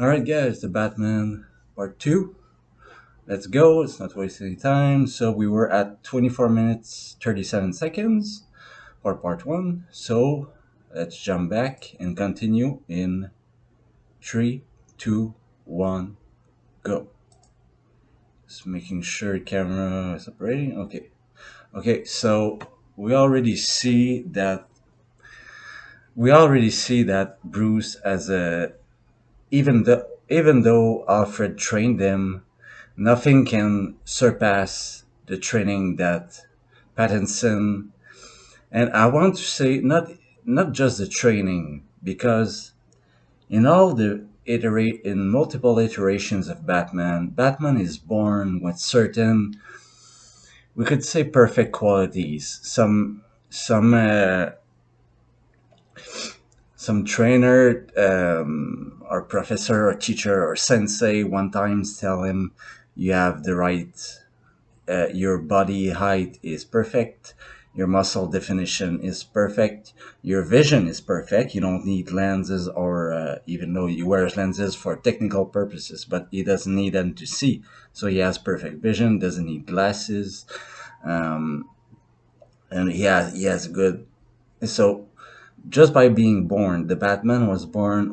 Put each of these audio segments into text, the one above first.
Alright, guys, the Batman Part 2. Let's go, let's not waste any time. So we were at 24 minutes 37 seconds for Part 1. So let's jump back and continue in 3, 2, 1, go. Just making sure camera is operating. Okay. Okay, so we already see that Bruce as a even though Alfred trained him, nothing can surpass the training that Pattinson, and I want to say not just the training, because in multiple iterations of Batman is born with certain, we could say, perfect qualities. Some trainer, or professor or teacher or sensei one times tell him you have the right, your body height is perfect, your muscle definition is perfect, your vision is perfect. You don't need lenses, or even though he wears lenses for technical purposes, but he doesn't need them to see. So he has perfect vision, doesn't need glasses, um, and he has good. So just by being born, the Batman was born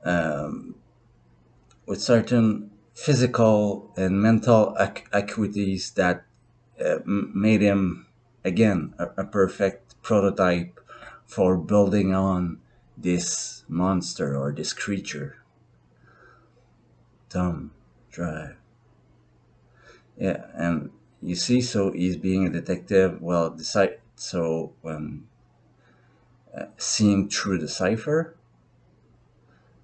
um, with certain physical and mental acuities that made him again a perfect prototype for building on this monster or this creature. Dumb drive. Yeah, and you see, so he's being a detective. Well, seeing through the cipher,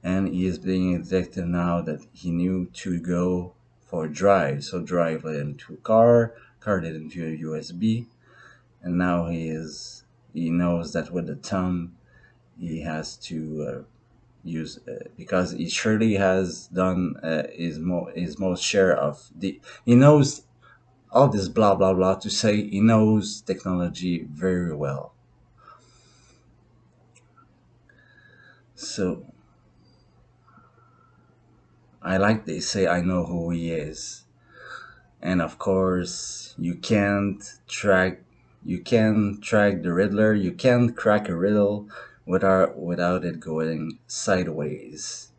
and he is being a detective now that he knew to go for a drive. So drive led him to a car led him to a USB, and now he knows that with the thumb he has to use, because he surely has done his most share of the. He knows all this blah blah blah to say he knows technology very well. So I like they say I know who he is, and of course you can track the Riddler. You can't crack a riddle without it going sideways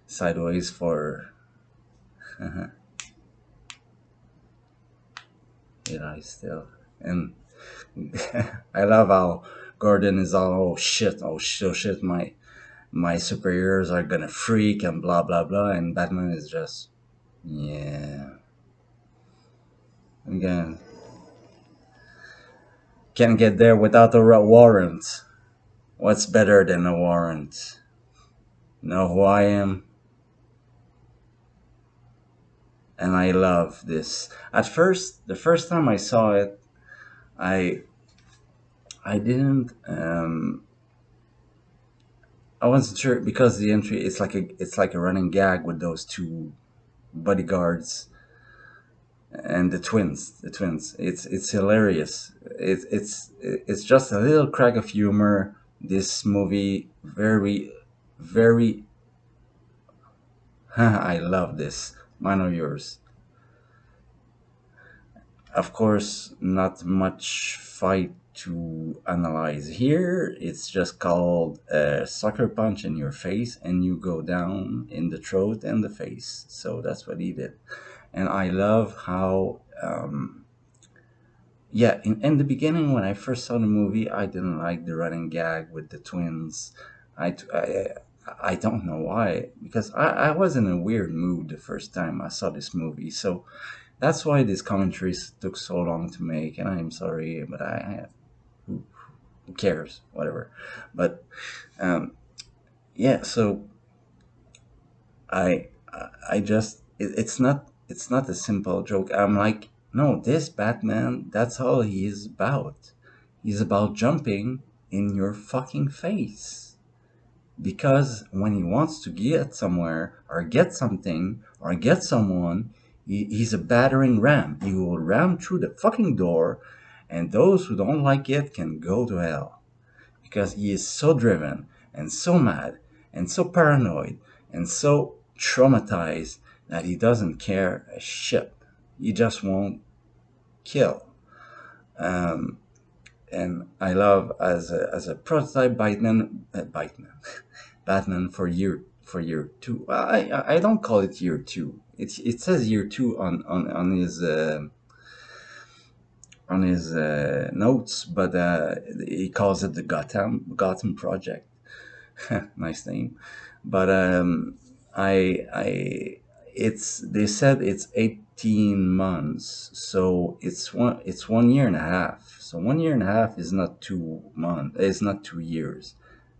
for still. And I love how Gordon is all, oh shit, my superiors are gonna freak and blah blah blah, and Batman is just, yeah, again, can't get there without a warrant. What's better than a warrant? Know who I am? And I love this. At first, the first time I saw it, I I didn't I wasn't sure, because the entry, it's like a running gag with those two bodyguards and the twins. It's hilarious. It's just a little crack of humor. This movie, very I love this. Mine or yours? Of course, not much fight to analyze here. It's just called a sucker punch in your face, and you go down in the throat and the face. So that's what he did. And I love how, yeah, in the beginning, when I first saw the movie, I didn't like the running gag with the twins. I, I, I don't know why, because I was in a weird mood the first time I saw this movie. So that's why these commentaries took so long to make, and I'm sorry, but who, who cares, whatever. But yeah, so it's not a simple joke. I'm like, no, this Batman, that's all he is about. He's about jumping in your fucking face. Because when he wants to get somewhere or get something or get someone, he's a battering ram. He will ram through the fucking door, and those who don't like it can go to hell. Because he is so driven and so mad and so paranoid and so traumatized that he doesn't care a shit. He just won't kill. Um, and I love as a prototype Batman for year two. Well, I don't call it year two. It says year two on his notes, but he calls it the Gotham Project. Nice name, but I it's they said it's 18 months, so it's 1 year and a half. So 1 year and a half is not 2 months. It's not 2 years,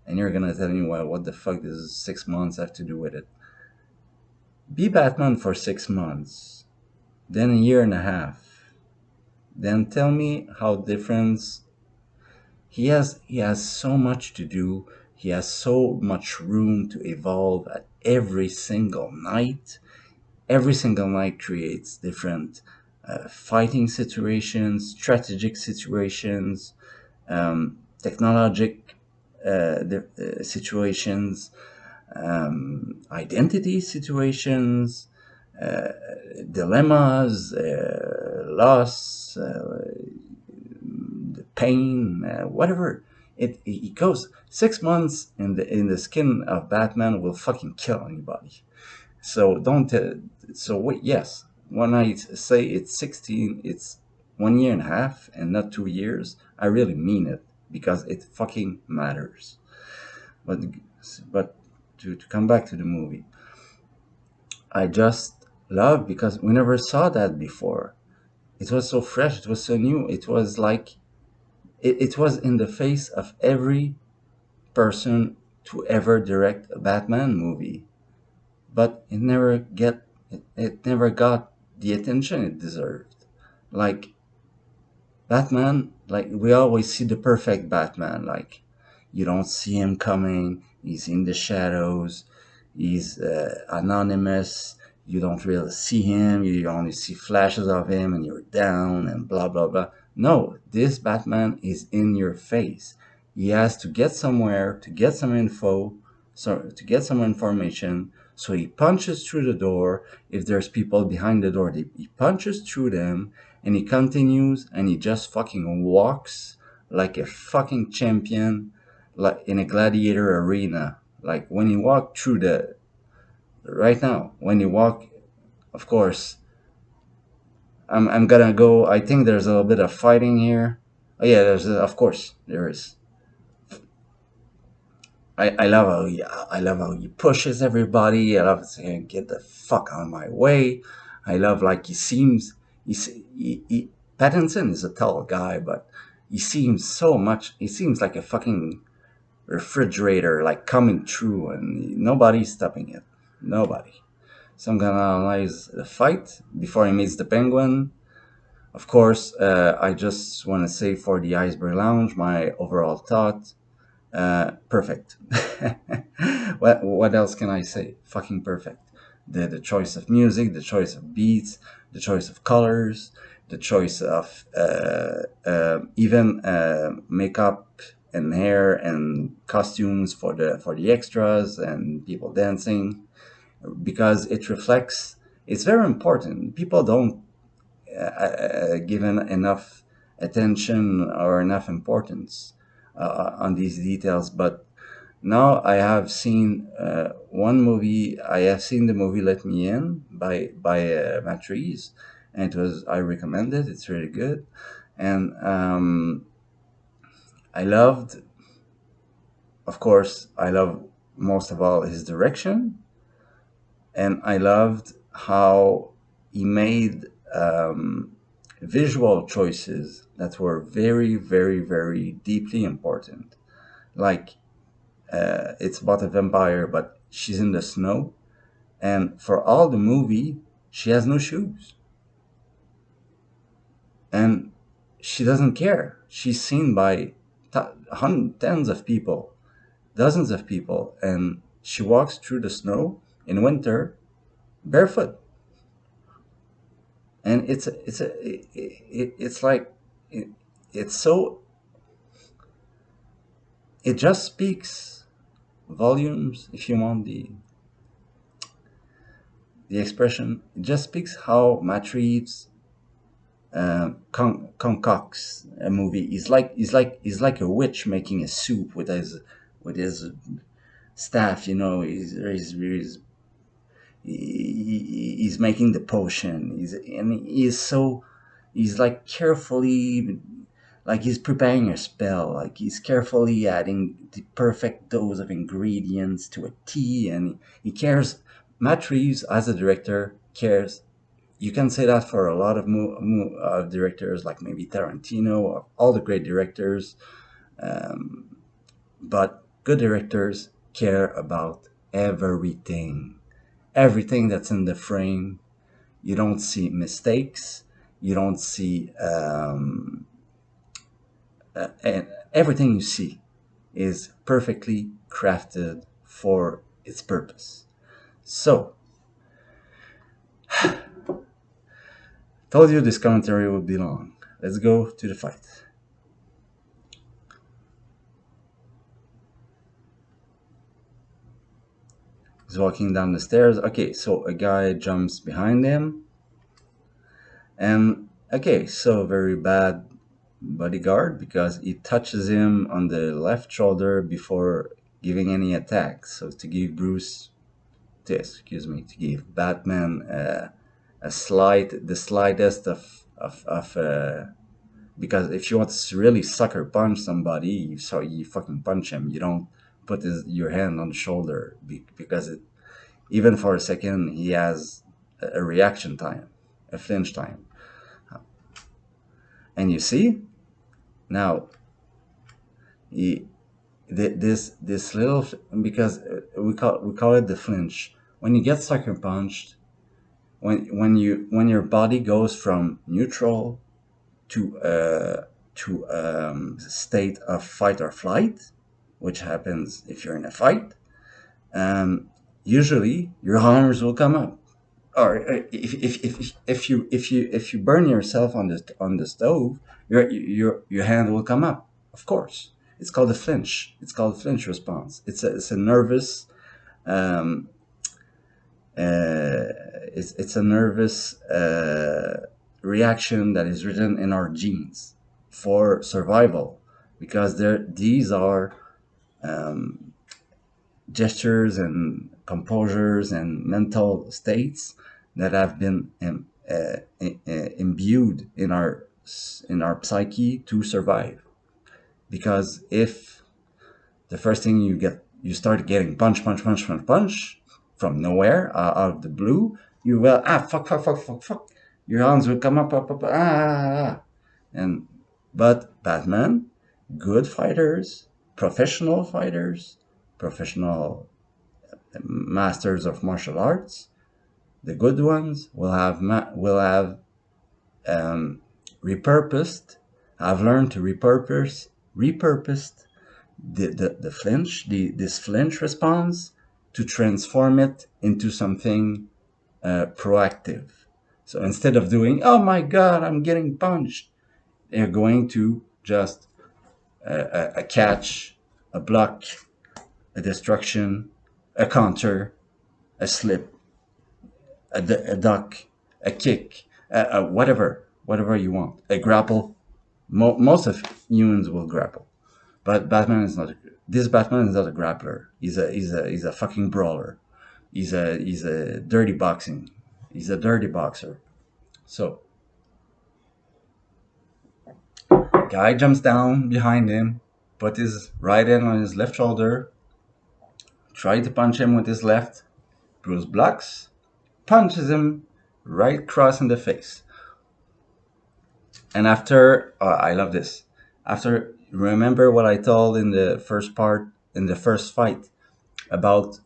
and you're gonna tell me, well, what the fuck does 6 months have to do with it? Be Batman for 6 months, then a year and a half, then tell me how different. He has so much to do. He has so much room to evolve at every single night. Every single night creates different fighting situations, strategic situations, technologic situations, identity situations, uh, dilemmas, loss, pain, whatever. It goes 6 months in the skin of Batman will fucking kill anybody. So don't. So wait, yes. When I say it's 16, it's 1 year and a half and not 2 years. I really mean it because it fucking matters. But but to come back to the movie, I just love because we never saw that before. It was so fresh. It was so new. It was like it was in the face of every person to ever direct a Batman movie, but it never got the attention it deserved. Like Batman, like we always see the perfect Batman. Like you don't see him coming. He's in the shadows. He's anonymous. You don't really see him. You only see flashes of him, and you're down and blah blah blah. No, this Batman is in your face. He has to get somewhere to get some info, so to get some information. So he punches through the door. If there's people behind the door, he punches through them, and he continues, and he just fucking walks like a fucking champion, like in a gladiator arena. Like when he walked through the right now, when you walk, of course, I'm gonna go. I think there's a little bit of fighting here. Oh yeah, of course there is. I love I love how he pushes everybody. I love saying, "Get the fuck out of my way." I love like he's Pattinson is a tall guy, but he seems so much. He seems like a fucking refrigerator, like coming through, and nobody's stopping it. Nobody. So I'm gonna analyze the fight before he meets the Penguin. Of course, I just want to say for the Iceberg Lounge, my overall thought perfect. What else can I say? Fucking perfect. The choice of music, the choice of beats, the choice of colors, the choice of even makeup and hair and costumes for the extras and people dancing, because it reflects. It's very important. People don't given enough attention or enough importance on these details. But now I have seen one movie. I have seen the movie Let Me In by Matt Reeves, and it was I recommend it. It's really good, and I loved. Of course, I love most of all his direction, and I loved how he made visual choices that were very, very, very deeply important. Like it's about a vampire, but she's in the snow, and for all the movie, she has no shoes, and she doesn't care. She's seen by tens of people, dozens of people, and she walks through the snow in winter barefoot, and it's like it, it's so it just speaks volumes, if you want the expression. It just speaks how Matt Reeves concocts a movie. He's like a witch making a soup with his staff. He's making the potion. He's like carefully, like he's preparing a spell. Like he's carefully adding the perfect dose of ingredients to a tea, and he cares. Matt Reeves, as a director, cares. You can say that for a lot of directors, like maybe Tarantino, or all the great directors. But good directors care about everything that's in the frame. You don't see mistakes. You don't see, and everything you see is perfectly crafted for its purpose. So, told you this commentary would be long. Let's go to the fight. He's walking down the stairs. Okay, so a guy jumps behind him. And okay, so very bad bodyguard because he touches him on the left shoulder before giving any attack. So to give to give Batman the slightest of because if you want to really sucker punch somebody, you fucking punch him. You don't put your hand on the shoulder because even for a second he has a reaction time, a flinch time. And you see now this little, because we call it the flinch. When you get sucker punched, when your body goes from neutral to state of fight or flight, which happens if you're in a fight, usually your arms will come up. Or if you burn yourself on the stove, your hand will come up. Of course, it's called a flinch. It's called a flinch response. It's a nervous it's a nervous reaction that is written in our genes for survival, because these are gestures and composures and mental states that have been imbued in our psyche to survive. Because if the first thing you start getting punch from nowhere, out of the blue, you will fuck. Your hands will come up. And but Batman, good fighters, professional masters of martial arts, the good ones will have repurposed, have learned to repurpose the flinch, this flinch response, to transform it into something proactive. So instead of doing, oh my god, I'm getting punched, they're going to just a catch, a block, a destruction, a counter, a slip, a duck, a kick, whatever you want, a grapple. Most of humans will grapple, but Batman is not. This Batman is not a grappler. He's a fucking brawler. He's a dirty boxing. He's a dirty boxer. So, guy jumps down behind him, put his right hand on his left shoulder, tried to punch him with his left. Bruce blocks, punches him right cross in the face. And after, I love this. After, remember what I told in the first fight, about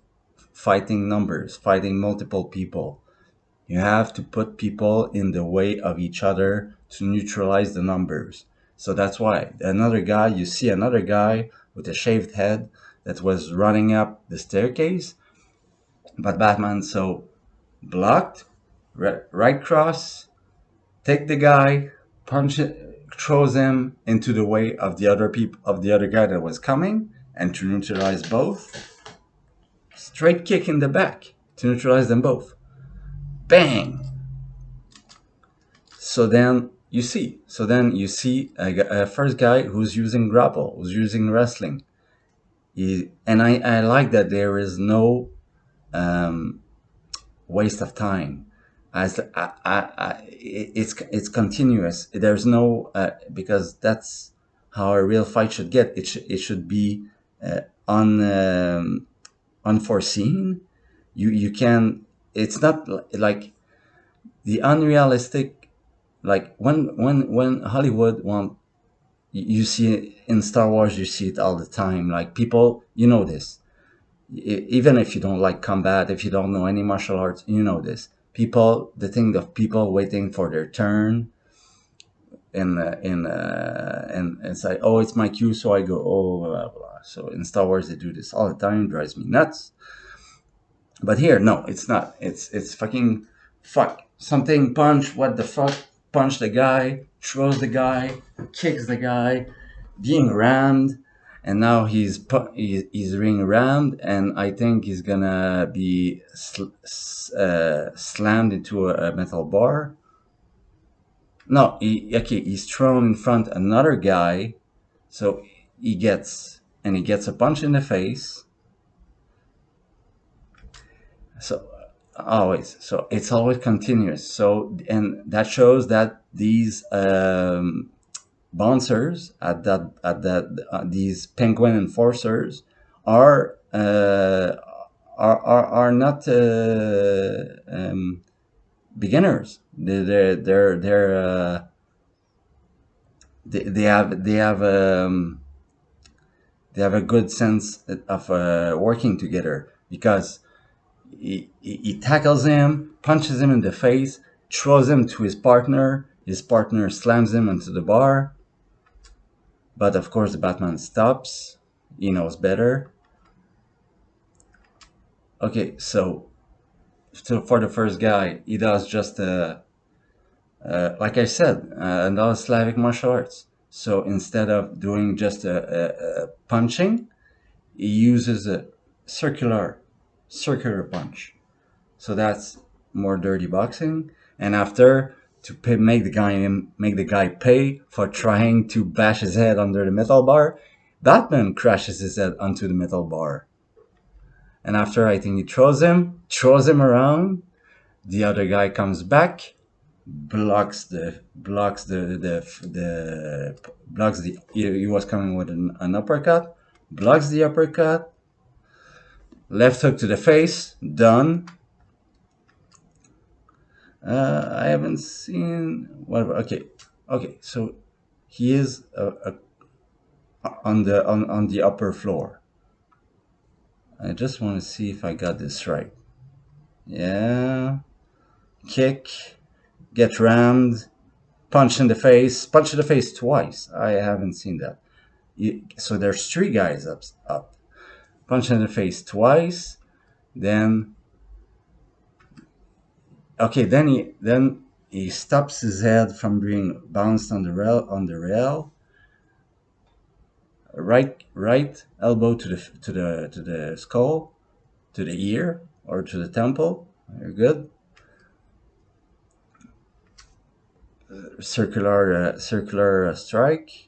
fighting numbers, fighting multiple people. You have to put people in the way of each other to neutralize the numbers. So that's why you see another guy with a shaved head that was running up the staircase, but Batman blocked, right cross, take the guy, punch it, throws him into the way of the other guy that was coming, and to neutralize both, straight kick in the back to neutralize them both. Bang! So then you see. A first guy who's using grapple, who's using wrestling. And I like that there is no waste of time. As it's continuous. There's no because that's how a real fight should get. It should be unforeseen. You can. It's not like the unrealistic. Like when Hollywood want, you see it in Star Wars, you see it all the time. Like people, you know this. Even if you don't like combat, if you don't know any martial arts, you know this. People, the thing of people waiting for their turn, and it's like, oh, it's my cue, so I go, oh, blah, blah. So in Star Wars, they do this all the time, drives me nuts. But here, no, it's not. It's fucking fuck something, punch, what the fuck, punch the guy, throws the guy, kicks the guy, being rammed, and now he's being rammed, and I think he's gonna be slammed into a metal bar. No, he's thrown in front another guy, so he gets a punch in the face. So always, so it's always continuous. So and that shows that these bouncers these penguin enforcers are not beginners. They have a good sense of working together, because he tackles him, punches him in the face, throws him to his partner. His partner slams him into the bar. But of course, the Batman stops. He knows better. Okay, so for the first guy, he does just like I said, another Slavic martial arts. So instead of doing just a punching, he uses a circular punch. So that's more dirty boxing. And after, to make the guy pay for trying to bash his head under the metal bar, Batman crashes his head onto the metal bar. And after, I think he throws him around. The other guy comes back, blocks the he was coming with an uppercut, blocks the uppercut, left hook to the face, done. I haven't seen whatever. Okay. So he is on the upper floor. I just want to see if I got this right. Yeah, kick, get rammed, punch in the face twice. I haven't seen that. So there's three guys up. Punch in the face twice, then then he stops his head from being bounced on the rail. Right elbow to the skull, to the ear, or to the temple. You're good. Circular strike.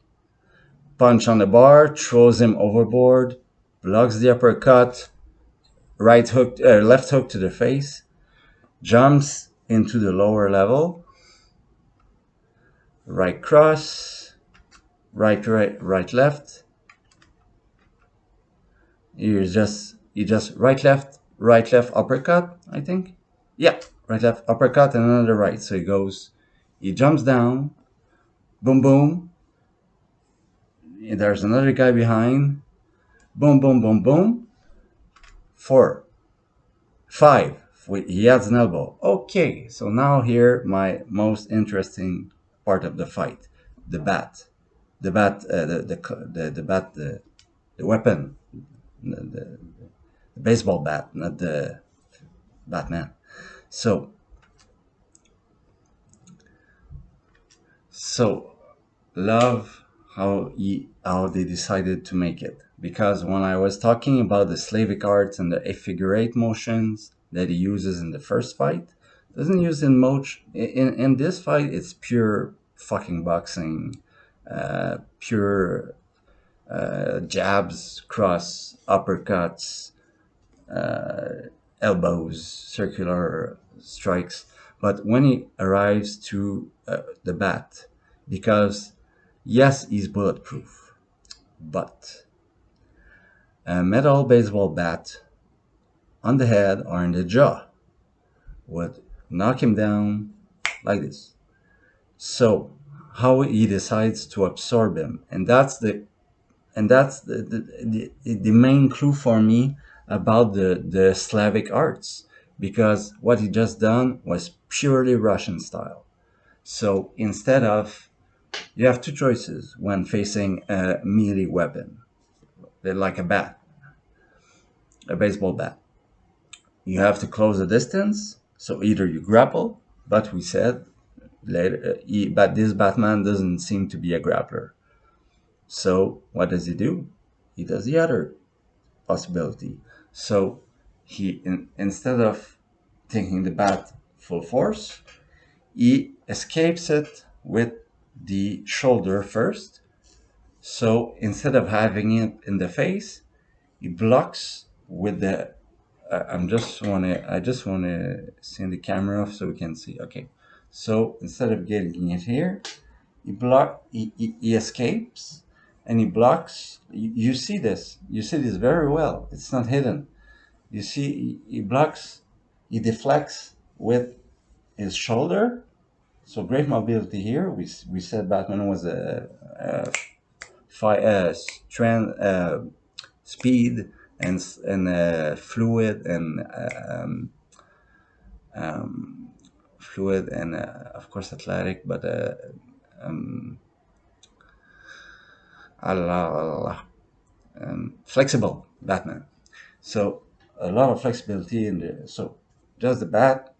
Punch on the bar, throws him overboard, blocks the uppercut. Left hook to the face. Jumps into the lower level. Right cross. Right left. He just right left uppercut, I think. Yeah, right left uppercut and another right. So he jumps down, boom boom. There's another guy behind, boom boom boom boom. 4, 5. He adds an elbow. Okay, so now here my most interesting part of the fight: the bat, the weapon, the baseball bat, not the Batman. So love how they decided to make it. because when I was talking about the Slavic arts and the figure eight motions that he uses in the first fight, doesn't use in in this fight. It's pure fucking boxing, pure jabs, cross, uppercuts, elbows, circular strikes. But when he arrives to the bat, because yes, he's bulletproof, but a metal baseball bat on the head or in the jaw would knock him down like this. So how he decides to absorb him, and that's the main clue for me about the Slavic arts, because what he just done was purely Russian style. So instead of, you have two choices when facing a melee weapon, like a bat, a baseball bat. You have to close the distance. So either you grapple, but we said later, but this Batman doesn't seem to be a grappler. So what does he do? He does the other possibility. So instead of taking the bat full force, he escapes it with the shoulder first. So instead of having it in the face, he blocks with the. I just wanna send the camera off so we can see. Okay, so instead of getting it here, he escapes and he blocks. You see this. You see this very well. It's not hidden. You see, he blocks, he deflects with his shoulder. So great mobility here. We said Batman was strength, speed, and fluid and of course athletic, but um, flexible Batman. So a lot of flexibility in the, so just the bat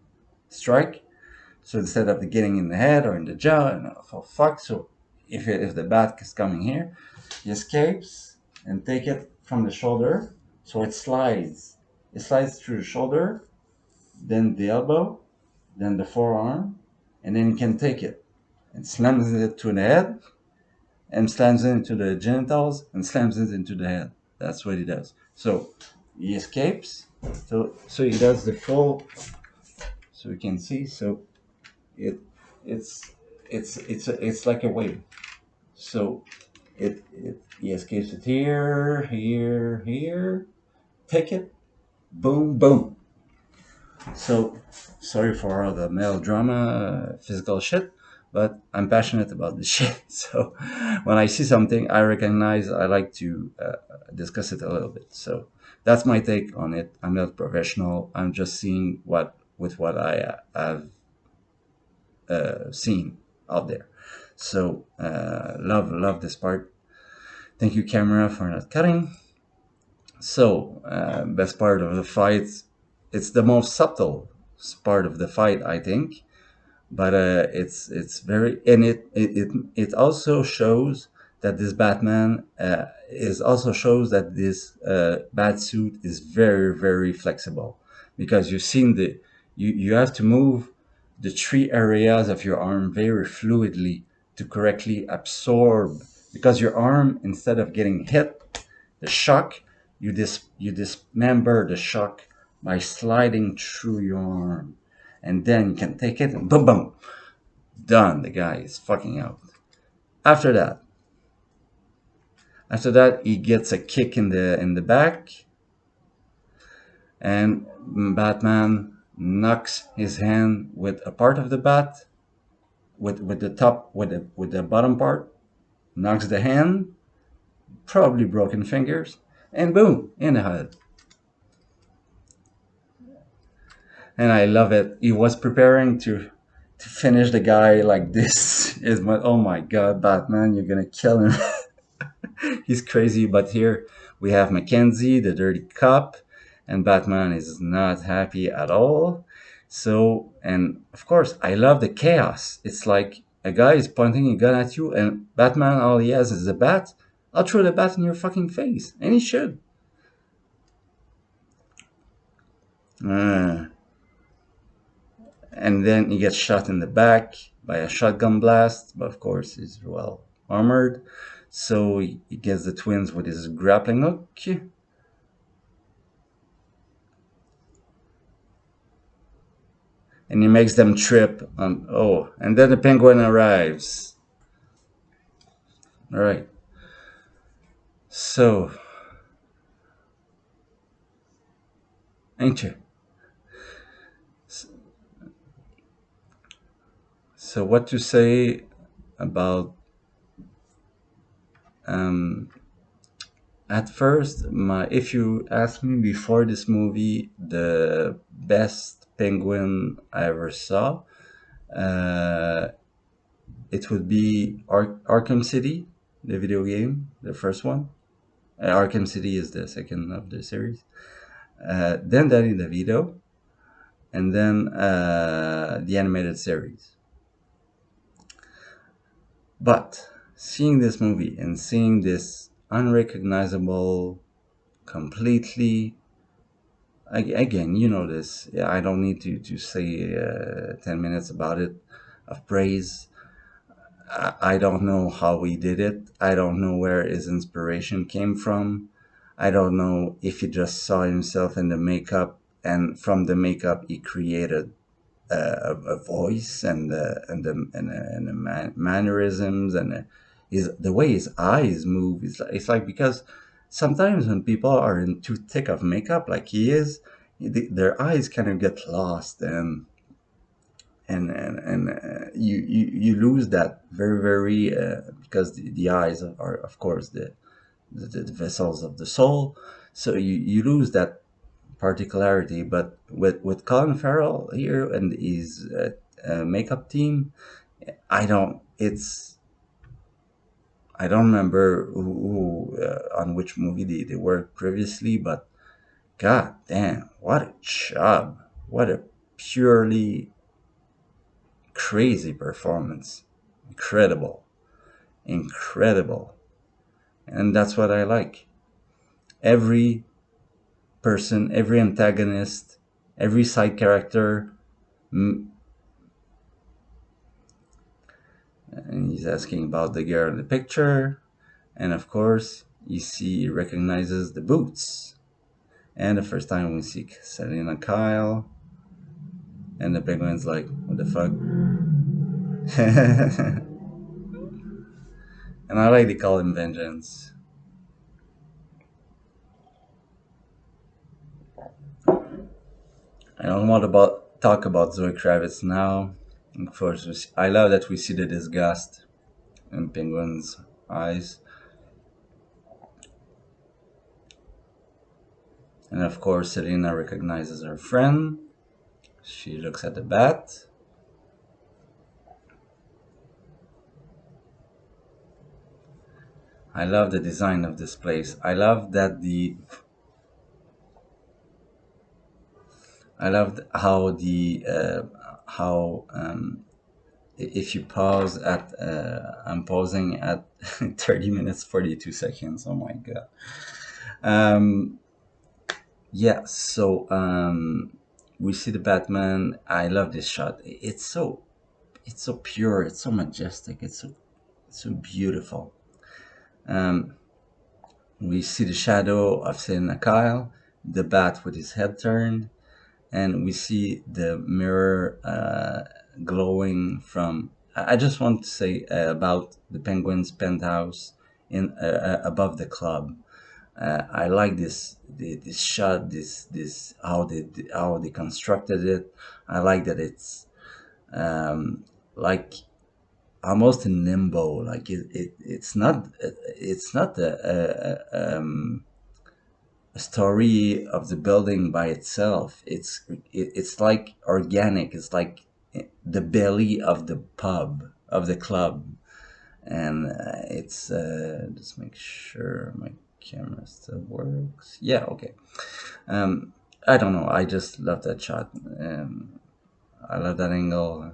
strike. So instead of getting in the head or in the jaw, and for fuck, so if the bat is coming here, he escapes and take it from the shoulder. So it slides. It slides through the shoulder, then the elbow, then the forearm, and then he can take it and slams it to the head, and slams it into the genitals, and slams it into the head. That's what he does. So he escapes. So he does the full. So you can see. So it it's it's like a wave. So it he escapes it here, here, here. Take it. Boom, boom. So sorry for all the melodrama, physical shit, but I'm passionate about this shit. So when I see something I recognize, I like to discuss it a little bit. So that's my take on it. I'm not professional. I'm just seeing what I have seen out there. So love this part. Thank you, camera, for not cutting. So best part of the fight. It's the most subtle part of the fight, I think. But it's very, and it also shows that this Batman is also shows that this bat suit is very flexible, because you've seen you have to move the three areas of your arm very fluidly to correctly absorb, because your arm, instead of getting hit, the shock, you dismember the shock by sliding through your arm, and then you can take it and boom boom, done. The guy is fucking out. After that, he gets a kick in the back, and Batman knocks his hand with a part of the bat, with the top, with the bottom part, knocks the hand, probably broken fingers, and boom, in the head. And I love it. He was preparing to finish the guy like this. Is my, oh my god, Batman, you're gonna kill him. He's crazy. But here we have Mackenzie, the dirty cop, and Batman is not happy at all. So, and of course, I love the chaos. It's like a guy is pointing a gun at you, and Batman, all he has is a bat. I'll throw the bat in your fucking face. And he should. Uh, and then he gets shot in the back by a shotgun blast, but of course he's well armored. So he gets the twins with his grappling hook. And he makes them trip. Oh, and then the penguin arrives. All right. So, ain't you? So, what to say about um, at first, my if you asked me before this movie, the best penguin I ever saw, uh, it would be Arkham City, the video game, the first one. Arkham City is the second of the series. Then Danny DeVito, and then the animated series. But seeing this movie and seeing this unrecognizable, completely again, you know this. Yeah, I don't need to say 10 minutes about it of praise. I don't know how he did it. I don't know where his inspiration came from. I don't know if he just saw himself in the makeup, and from the makeup he created a voice and the mannerisms and his the way his eyes move. It's like because sometimes when people are in too thick of makeup like he is, their eyes kind of get lost and you lose that very because the eyes are of course the vessels of the soul, so you lose that particularity. But with Colin Farrell here and his makeup team, I don't. I don't remember on which movie they worked previously, but god damn, what a job! What a purely crazy performance! Incredible, incredible, and that's what I like. Every person, every antagonist, every side character. And he's asking about the girl in the picture, and of course he recognizes the boots. And the first time we see Selena Kyle, and the penguin's like, what the fuck? And I like to call him Vengeance. I don't want to talk about Zoe Kravitz now. Of course, I love that we see the disgust in Penguin's eyes. And of course, Selena recognizes her friend. She looks at the bat. I love the design of this place. I loved how if you pause at I'm pausing at 30 minutes 42 seconds. Oh my god. Um, yeah. So we see the Batman. I love this shot. It's so pure. It's so majestic. It's so beautiful. Um, we see the shadow of Selena Kyle, the bat with his head turned, and we see the mirror glowing from. I just want to say about the Penguin's penthouse in above the club. I like this shot, this how they constructed it. I like that it's like almost in limbo. Like it's not a story of the building by itself. It's like organic. It's like the belly of the pub of the club, and it's just make sure my camera still works. Yeah, okay. Um, I don't know. I just love that shot. I love that angle.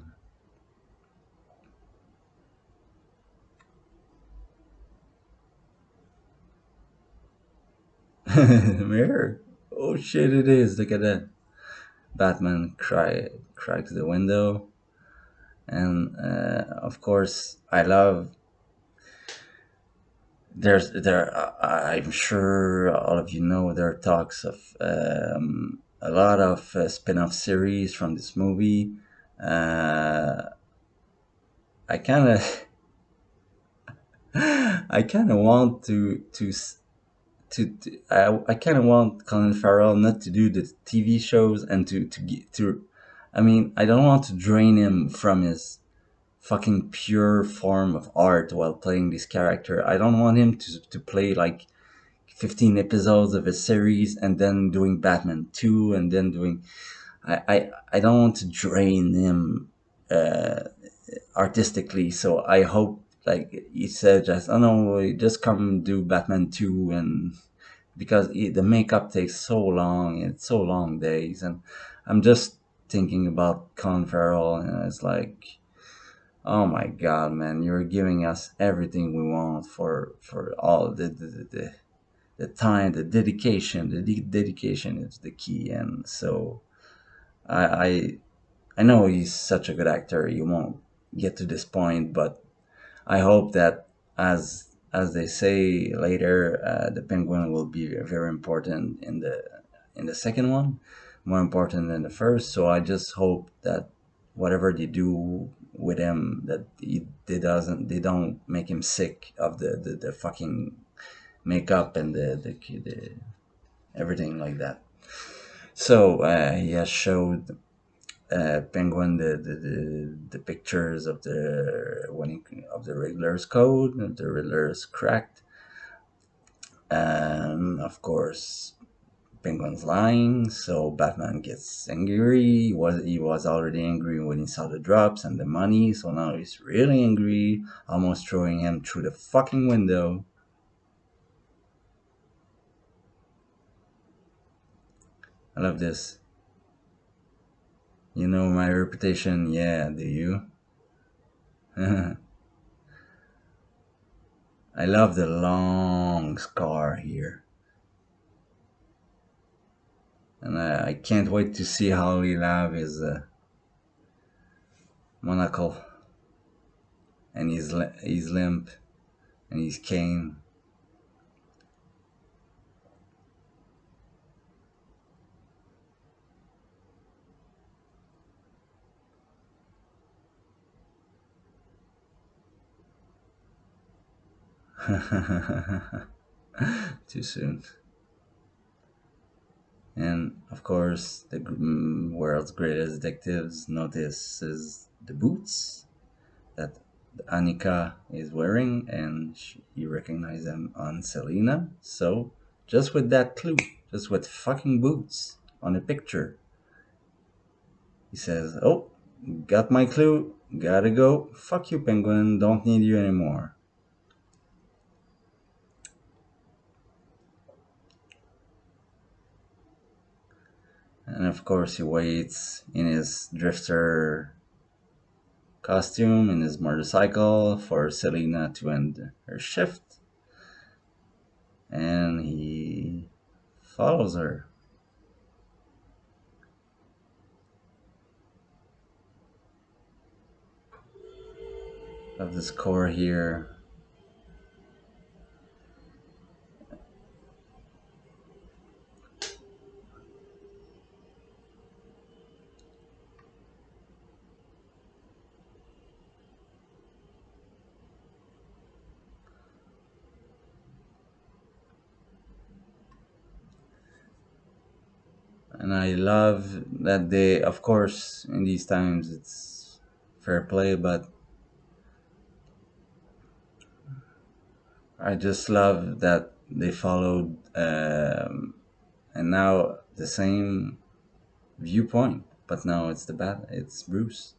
Mirror. Oh shit! It is. Look at that. Batman cracks the window, and of course, I love. I'm sure all of you know there are talks of a lot of spin-off series from this movie. Uh, I kind of I kind of want I kind of want Colin Farrell not to do the TV shows and to get to. I mean, I don't want to drain him from his fucking pure form of art while playing this character. I don't want him to play like 15 episodes of a series and then doing Batman 2 and then doing. I don't want to drain him uh, artistically. So I hope, like he said, just oh no, just come do Batman 2 and because the makeup takes so long. It's so long days, and I'm just thinking about Colin Farrell, and it's like, oh my god, man, you're giving us everything we want for all the time, the dedication. Dedication is the key, and so I I I know he's such a good actor. He won't get to this point, but I hope that as they say later, the penguin will be very important in the second one, more important than the first. So I just hope that whatever they do with him, that they don't make him sick of the fucking makeup and the everything like that. So he has showed Penguin the pictures of the of the Riddler's code, of the Riddler's cracked, and of course Penguin's lying. So Batman gets angry. He was already angry when he saw the drops and the money. So now he's really angry, almost throwing him through the fucking window. I love this. You know my reputation, yeah? Do you? I love the long scar here. And I can't wait to see how he'll have his monocle and his limp and his cane. Too soon. And of course, the world's greatest detectives notices the boots that Annika is wearing, and he recognizes them on Selena. So, just with that clue, just with fucking boots on a picture, he says, "Oh, got my clue. Gotta go. Fuck you, Penguin. Don't need you anymore." And of course, he waits in his drifter costume, in his motorcycle, for Selena to end her shift. And he follows her. Of the score here. And I love that they, of course, in these times it's fair play, but I just love that they followed and now the same viewpoint, but now it's Bruce.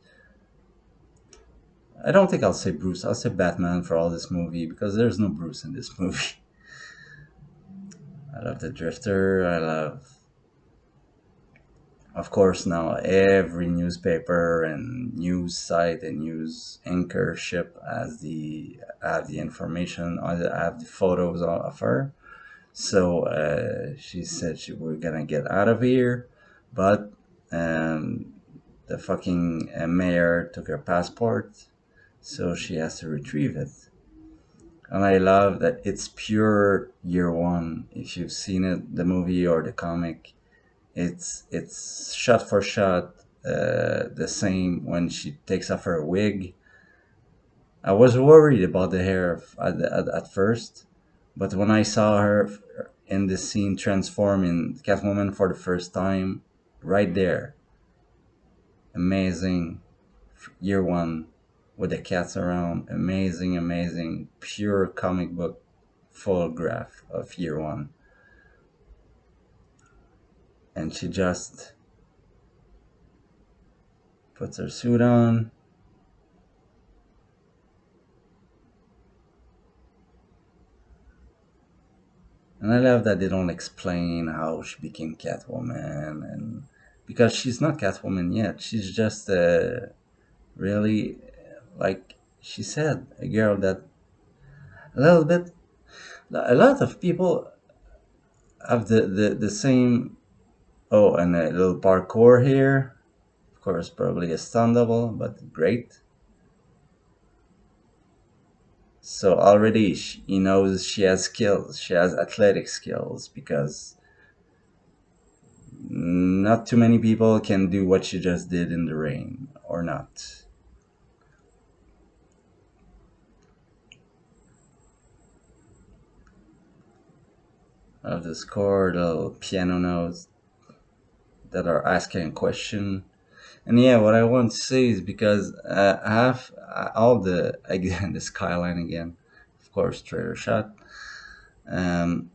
I don't think I'll say Bruce. I'll say Batman for all this movie because there's no Bruce in this movie. I love the Drifter. I love, of course, now every newspaper and news site and news anchor ship has the have the information. I have the photos of her. So she said we're gonna get out of here, but um, the fucking mayor took her passport, so she has to retrieve it. And I love that it's pure year one. If you've seen it, the movie or the comic, it's shot for shot the same. When she takes off her wig, I was worried about the hair at first, but when I saw her in the scene transform in Catwoman for the first time, right there, amazing. Year one with the cats around, amazing, amazing, pure comic book photograph of year one. And she just puts her suit on. And I love that they don't explain how she became Catwoman, and because she's not Catwoman yet, she's just really, like she said, a girl that a little bit, a lot of people have the same. Oh, and a little parkour here. Of course, probably a stunt double, but great. So already he knows she has skills. She has athletic skills because not too many people can do what she just did in the rain, or not. Of the score, little piano notes that are asking a question. And yeah, what I want to say is because half all the again the skyline again, of course, trailer shot. Um,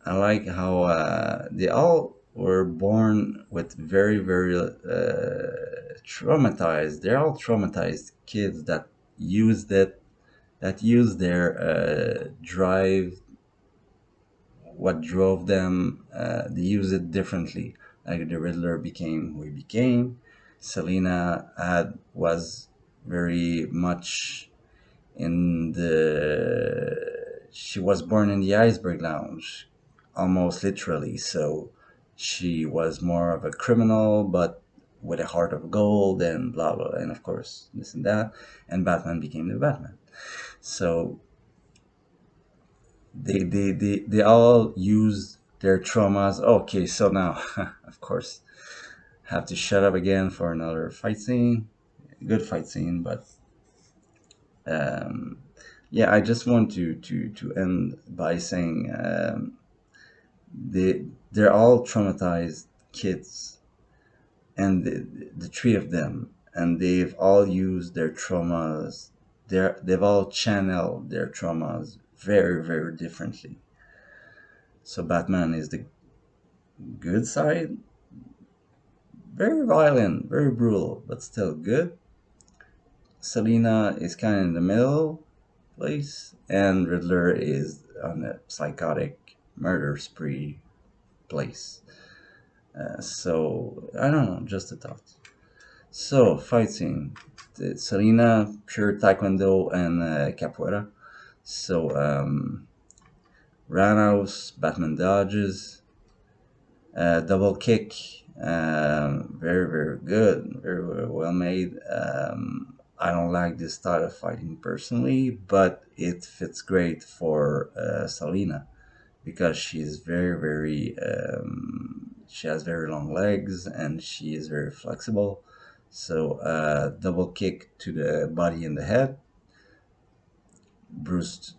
I like how they all were born with very traumatized. They're all traumatized kids that used it, that used their drive, what drove them. They use it differently. Like the Riddler became who he became. Selena had was very much in the she was born in the iceberg lounge, almost literally. So she was more of a criminal, but with a heart of gold, and blah blah, and of course this and that. And Batman became the Batman. So they all use their traumas. Okay, so now of course have to shut up again for another fight scene. Good fight scene, but um, yeah, I just want to end by saying they're all traumatized kids, and the three of them, and they've all used their traumas. They've all channeled their traumas very differently. So Batman is the good side, very violent, very brutal, but still good. Selina is kind of in the middle place, and Riddler is on a psychotic murder spree place. So I don't know, just a thought. So fight scene: Selena, pure Taekwondo and capoeira. So roundhouse, Batman dodges, double kick, very good, very well made. I don't like this style of fighting personally, but it fits great for Selena because she's very she has very long legs and she is very flexible. So double kick to the body and the head. Bruce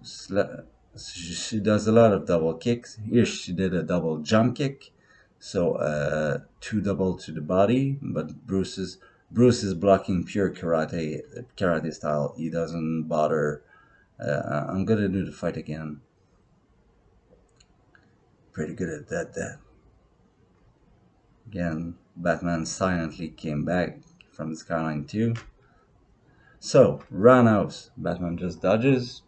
she does a lot of double kicks. Here she did a double jump kick, so two double to the body. But Bruce is blocking pure karate style. He doesn't bother. I'm gonna do the fight again. Pretty good at that. Again, Batman silently came back from the skyline too. So run out. Batman just dodges.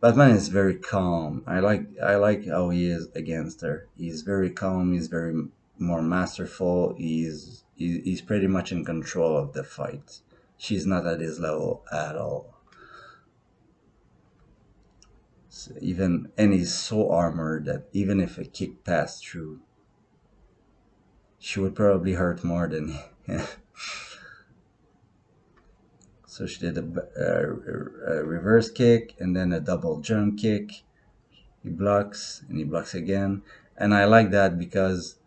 Batman is very calm. I like how he is against her. He's very calm. He's very more masterful. He's pretty much in control of the fight. She's not at his level at all. Even, and he's so armored that even if a kick passed through, she would probably hurt more than. So she did a reverse kick and then a double jump kick. He blocks and he blocks again, and I like that because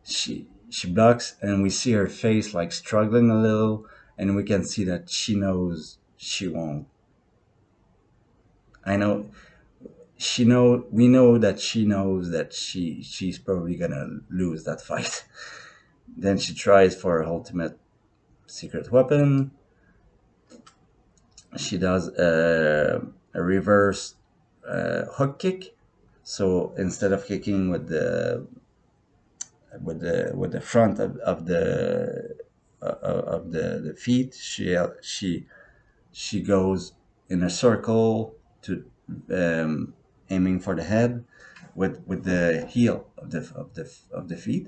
she blocks and we see her face like struggling a little, and we can see that she knows she won't. I know we know that she knows that she's probably gonna lose that fight. Then she tries for her ultimate secret weapon. She does a reverse hook kick. So instead of kicking with the front of the feet, she goes in a circle to aiming for the head with the heel of the feet.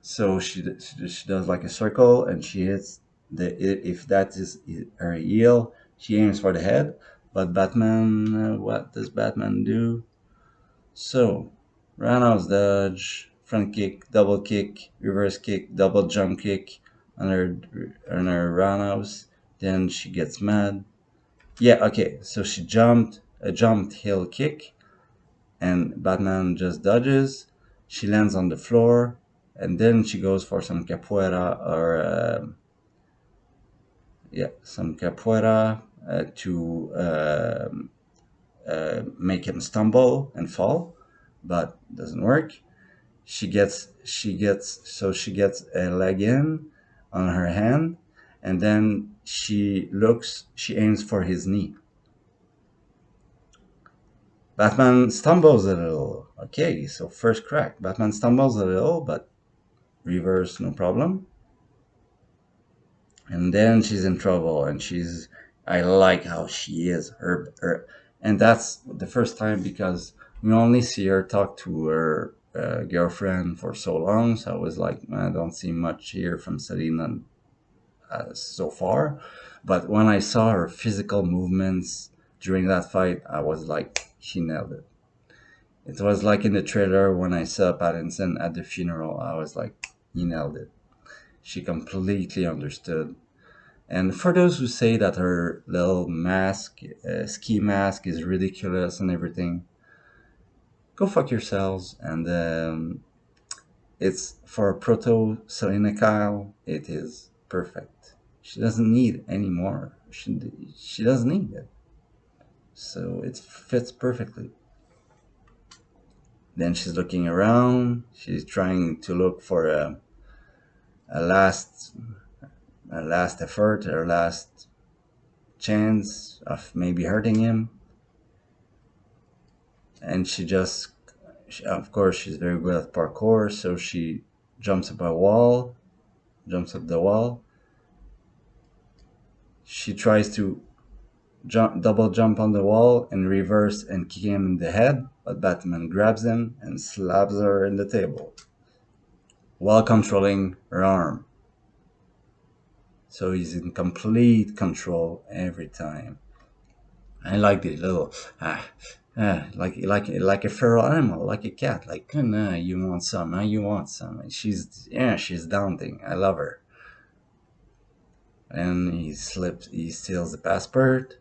So she does like a circle and she hits the if that is her heel, she aims for the head. But Batman, what does Batman do? So roundhouse dodge, front kick, double kick, reverse kick, double jump kick on her roundhouse. Then she gets mad. Yeah, okay. So she jumped a jumped heel kick, and Batman just dodges. She lands on the floor, and then she goes for some capoeira or yeah, some capoeira to make him stumble and fall, but doesn't work. She gets a leg in on her hand, and then she aims for his knee. Batman stumbles a little. Okay, so first crack. Batman stumbles a little, but reverse no problem. And then she's in trouble, and I like how she is. And that's the first time because we only see her talk to her girlfriend for so long. So I was like, I don't see much here from Selena so far. But when I saw her physical movements during that fight, I was like, she nailed it. It was like in the trailer when I saw Pattinson at the funeral. I was like, he nailed it. She completely understood. And for those who say that her little mask, ski mask, is ridiculous and everything, go fuck yourselves. And it's for proto Selena Kyle. It is perfect. She doesn't need any more. She doesn't need it. So it fits perfectly. Then she's looking around. She's trying to look for a last a last effort, a last chance of maybe hurting him. And of course, she's very good at parkour, so she jumps up a wall, jumps up the wall. She tries to double jump on the wall and reverse and kick him in the head, but Batman grabs him and slaps her in the table while controlling her arm. So he's in complete control every time. I like the little like a feral animal, like a cat. Like, nah, you want some? Huh? You want some? And she's daunting. I love her. And he steals the passport.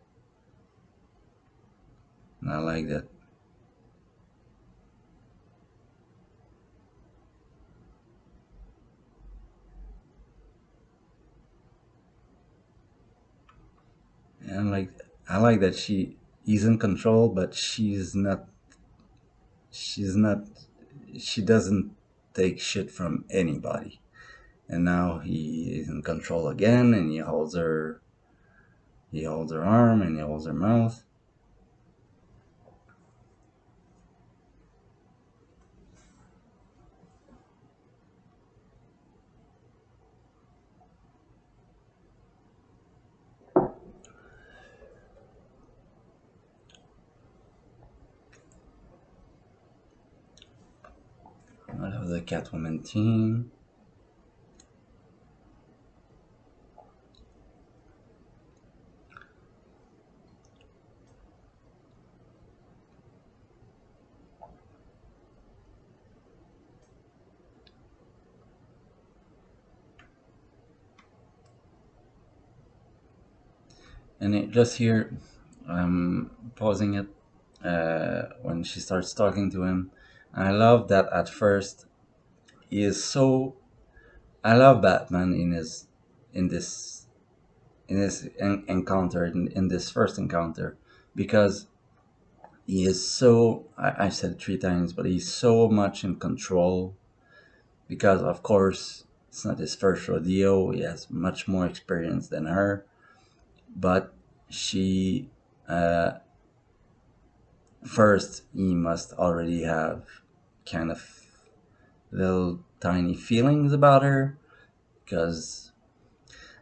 And I like that. And like, I like that he's in control, but she's not, she doesn't take shit from anybody. And now he is in control again, and he holds her arm, and he holds her mouth. I love the Catwoman team. And it just here, pausing it when she starts talking to him. I love that at first he is so. I love Batman in this encounter in this first encounter because he is so. I've said it 3 times, but he's so much in control because of course it's not his first rodeo. He has much more experience than her, but she first he must already have kind of little tiny feelings about her because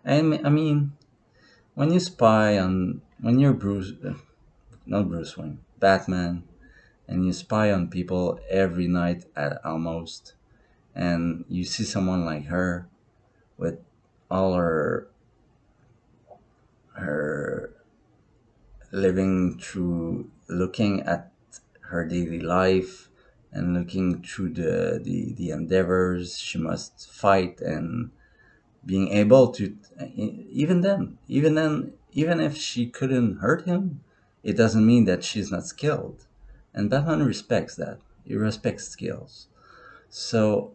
I mean when you spy on when you're Bruce not Bruce Wayne Batman and you spy on people every night at almost and you see someone like her with all her living through looking at her daily life and looking through the endeavors she must fight and being able to even if she couldn't hurt him it doesn't mean that she's not skilled and Batman respects that he respects skills so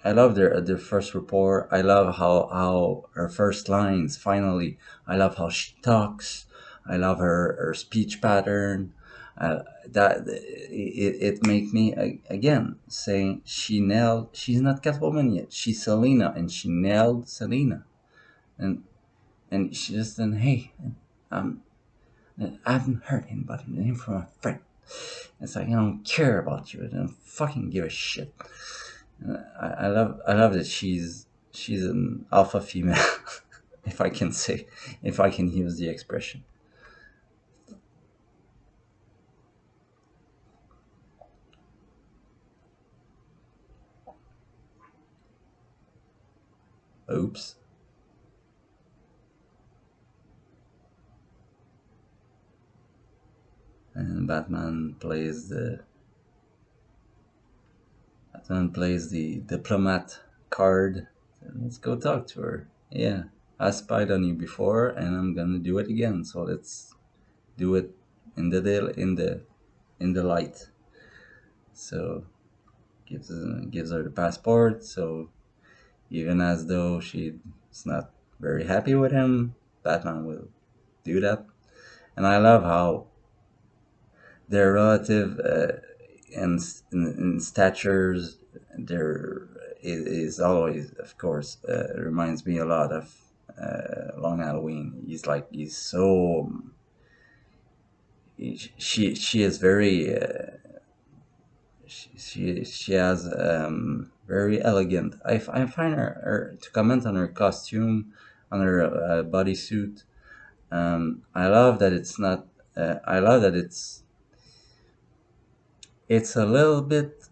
I love their first rapport. I love how her first lines finally. I love how she talks. I love her speech pattern. That it make me again saying she nailed. She's not Catwoman yet. She's Selena, and she nailed Selena. And she just then hey, um, I haven't hurt anybody. Name from a friend. It's like I don't care about you. I don't fucking give a shit. I love that she's an alpha female, if I can say, if I can use the expression. Oops. And Batman plays the diplomat card. Let's go talk to her. Yeah, I spied on you before, and I'm gonna do it again. So let's do it in the in the light. So gives her the passport. So even as though she's not very happy with him, Batman will do that. And I love how their relative in statures, there is always, of course, reminds me a lot of Long Halloween. He's so she is very she has very elegant. I find her to comment on her costume, on her bodysuit. I love that it's not. I love that it's a little bit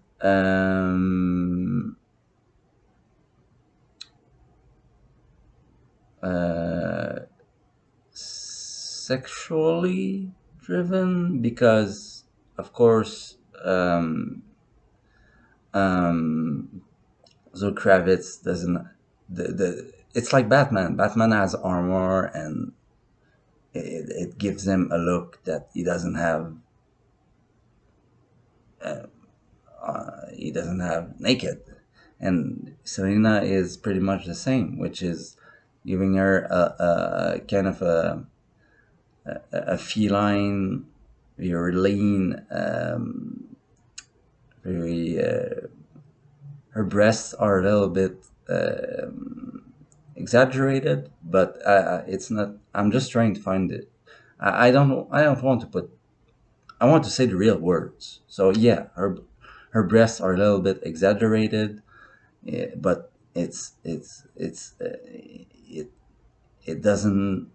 uh, sexually driven because, of course, um, Zoe Kravitz doesn't. The it's like Batman. Batman has armor and it gives him a look that he doesn't have. He doesn't have naked, and Selena is pretty much the same, which is giving her a kind of a feline, very lean, very. Her breasts are a little bit exaggerated, but it's not. I'm just trying to find it. I don't know. I don't want to put. I want to say the real words. So yeah, her breasts are a little bit exaggerated, but it it doesn't.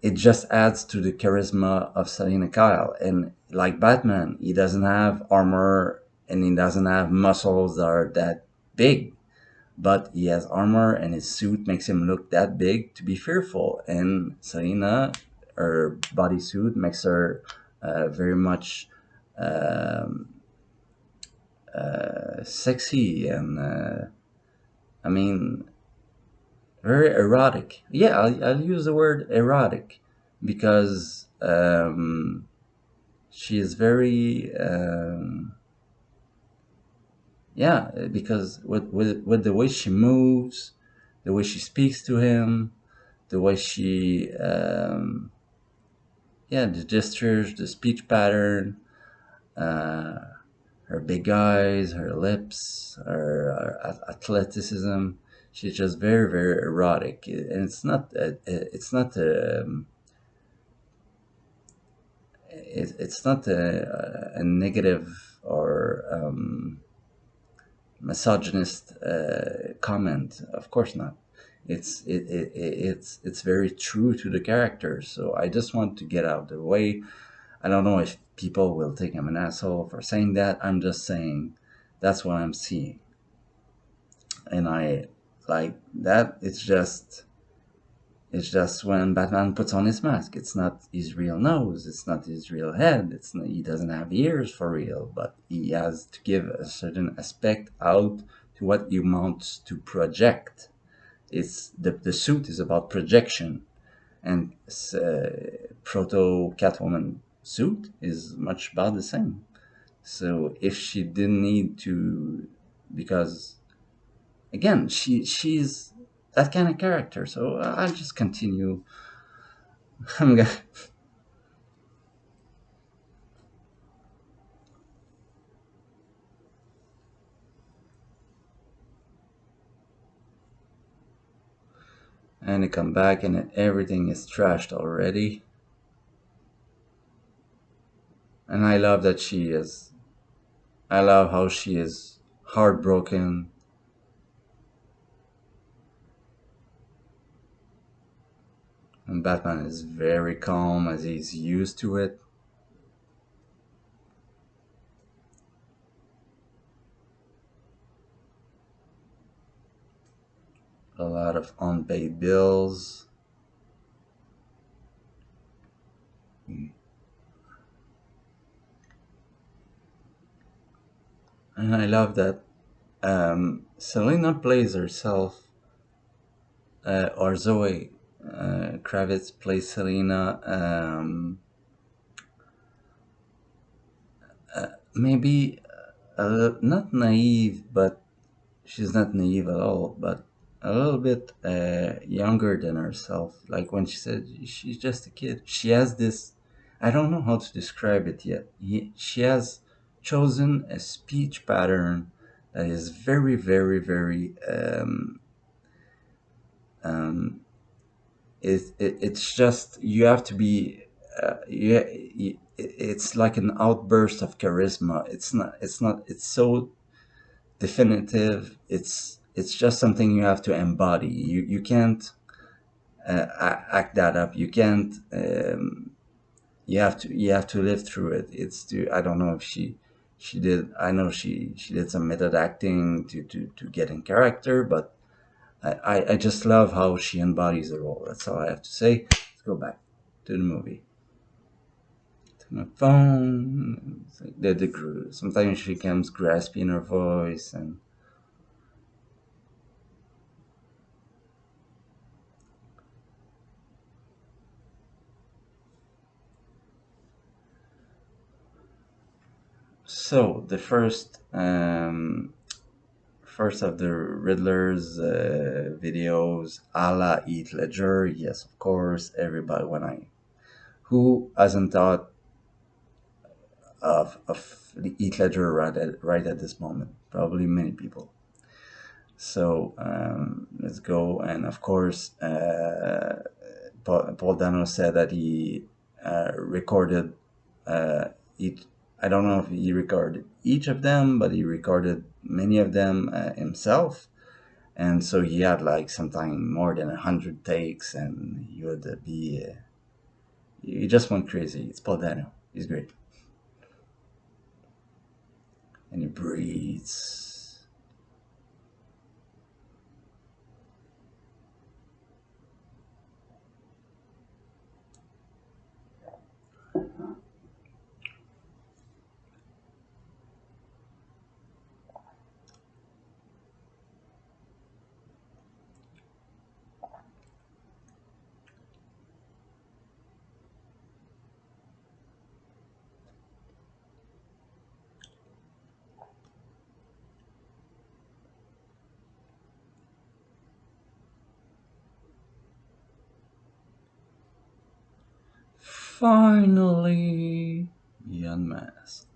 It just adds to the charisma of Selena Kyle. And like Batman, he doesn't have armor and he doesn't have muscles that are that big, but he has armor and his suit makes him look that big to be fearful. And Selena, her bodysuit makes her very much um, sexy. And I mean, very erotic. Yeah, I'll use the word erotic because she is very yeah, because with the way she moves, the way she speaks to him, the way she yeah, the gestures, the speech pattern, uh, her big eyes, her lips, her athleticism. She's just very, very erotic, and it's not it's not a negative or misogynist comment. Of course not. It's very true to the character. So I just want to get out of the way. I don't know if people will think I'm an asshole for saying that. I'm just saying that's what I'm seeing, and I like that. It's just when Batman puts on his mask. It's not his real nose. It's not his real head. It's not, he doesn't have ears for real, but he has to give a certain aspect out to what you want to project. It's the suit is about projection, and proto Catwoman suit is much about the same. So if she didn't need to, because again, she's that kind of character. So I'll just continue. I'm gonna and I come back and everything is trashed already. And I love that she is. I love how she is heartbroken, and Batman is very calm as he's used to it. A lot of unpaid bills. And I love that Selena plays herself, or Zoe Kravitz plays Selena. Maybe not naive, but she's not naive at all, but a little bit younger than herself. Like when she said she's just a kid, she has this. I don't know how to describe it yet. She has chosen a speech pattern that is very, very, very. It's just you have to be. Yeah, it's like an outburst of charisma. It's not. It's not. It's so definitive. It's just something you have to embody. You can't act that up. You can't. You have to live through it. It's to. I don't know if she did. I know she did some method acting to get in character, but I just love how she embodies the role. That's all I have to say. Let's go back to the movie. To my phone. It's like sometimes she becomes graspy in her voice and so the first of the Riddler's videos, a la Heath Ledger. Yes, of course. Everybody, when I who hasn't thought of the Heath Ledger right at this moment? Probably many people. So let's go. And of course, Paul Dano said that he recorded each. I don't know if he recorded each of them, but he recorded many of them himself. And so he had like sometime more than 100 takes, and he would be. He just went crazy. It's Paul Dano. He's great, and he breathes. Finally, he unmasked.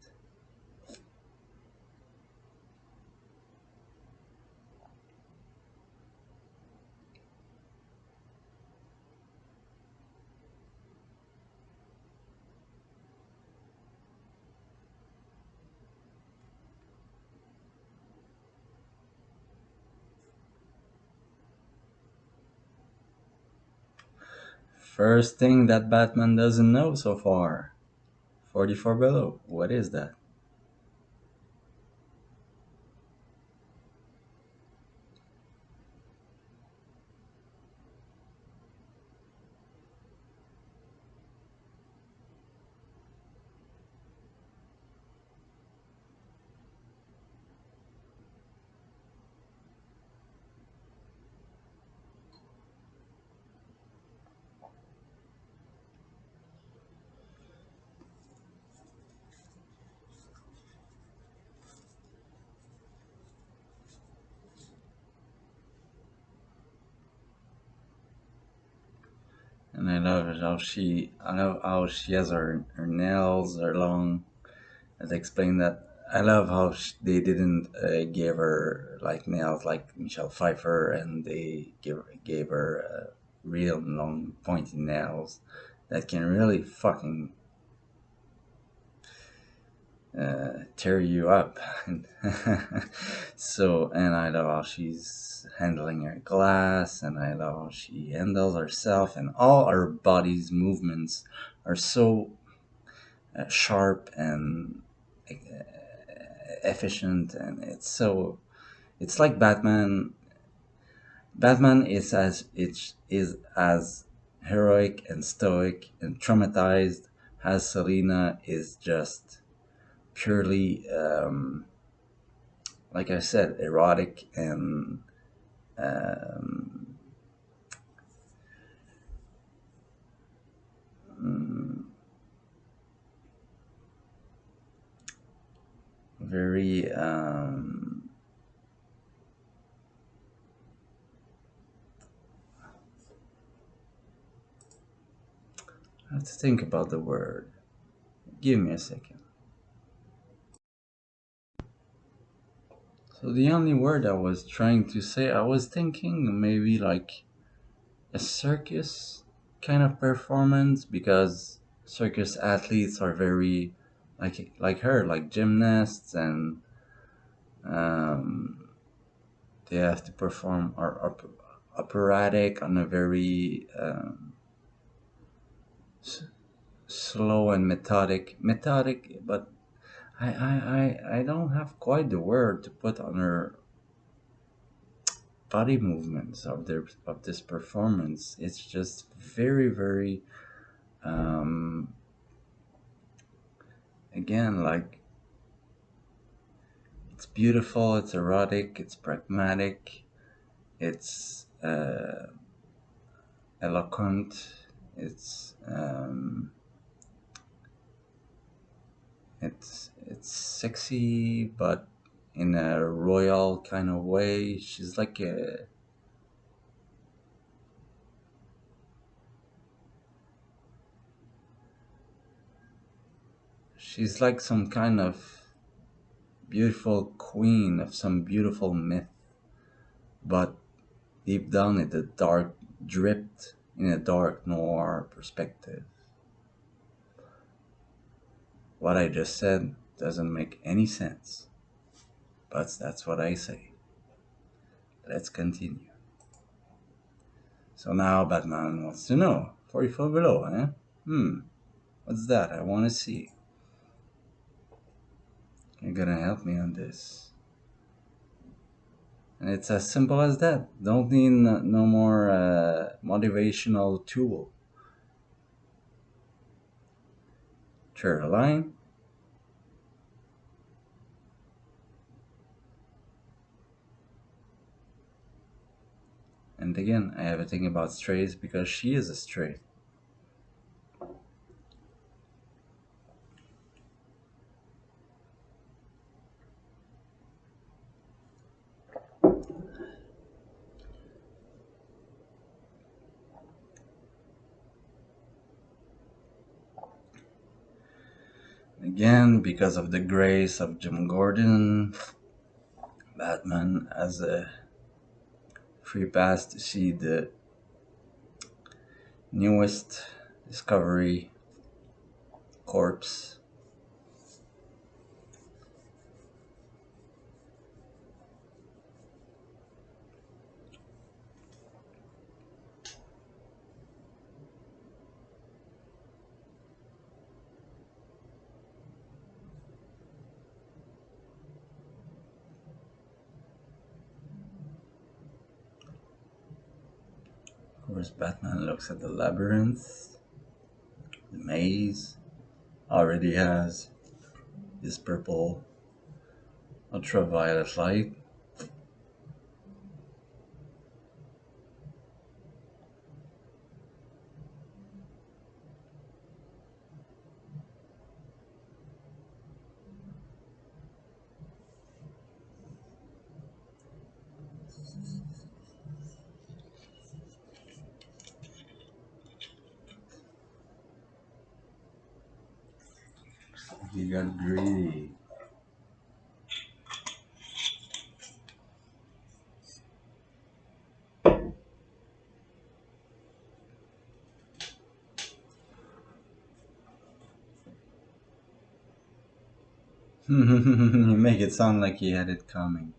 First thing that Batman doesn't know so far. 44 below. What is that? And I love how she has her nails are long. As explained that I love how they didn't give her like nails like Michelle Pfeiffer, and they gave her real long pointy nails that can really fucking tear you up. So, and I love how she's handling her glass, and I love how she handles herself, and all her body's movements are so sharp and efficient, and it's like Batman is as heroic and stoic and traumatized as Selina is just purely, like I said, erotic and um, mm, very. I have to think about the word. Give me a second. So the only word I was trying to say, I was thinking maybe like a circus kind of performance, because circus athletes are very like her, like gymnasts, and um, they have to perform operatic on a very slow and methodic, but I don't have quite the word to put on her body movements of this performance. It's just very um, again, like, it's beautiful, it's erotic, it's pragmatic, it's eloquent, it's sexy, but in a royal kind of way. She's like some kind of beautiful queen of some beautiful myth, but deep down in the dark, dripped in a dark noir perspective. What I just said doesn't make any sense, but that's what I say. Let's continue. So now Batman wants to know. 44 below, eh? What's that? I want to see. You're gonna help me on this. And it's as simple as that. Don't need no more motivational tool. Sure, a line. And again, I have a thing about strays because she is a stray. Again, because of the grace of Jim Gordon, Batman has a free pass to see the newest Discovery corpse. Of course, Batman looks at the labyrinth, the maze, already has his purple ultraviolet light. He got greedy. You make it sound like he had it coming.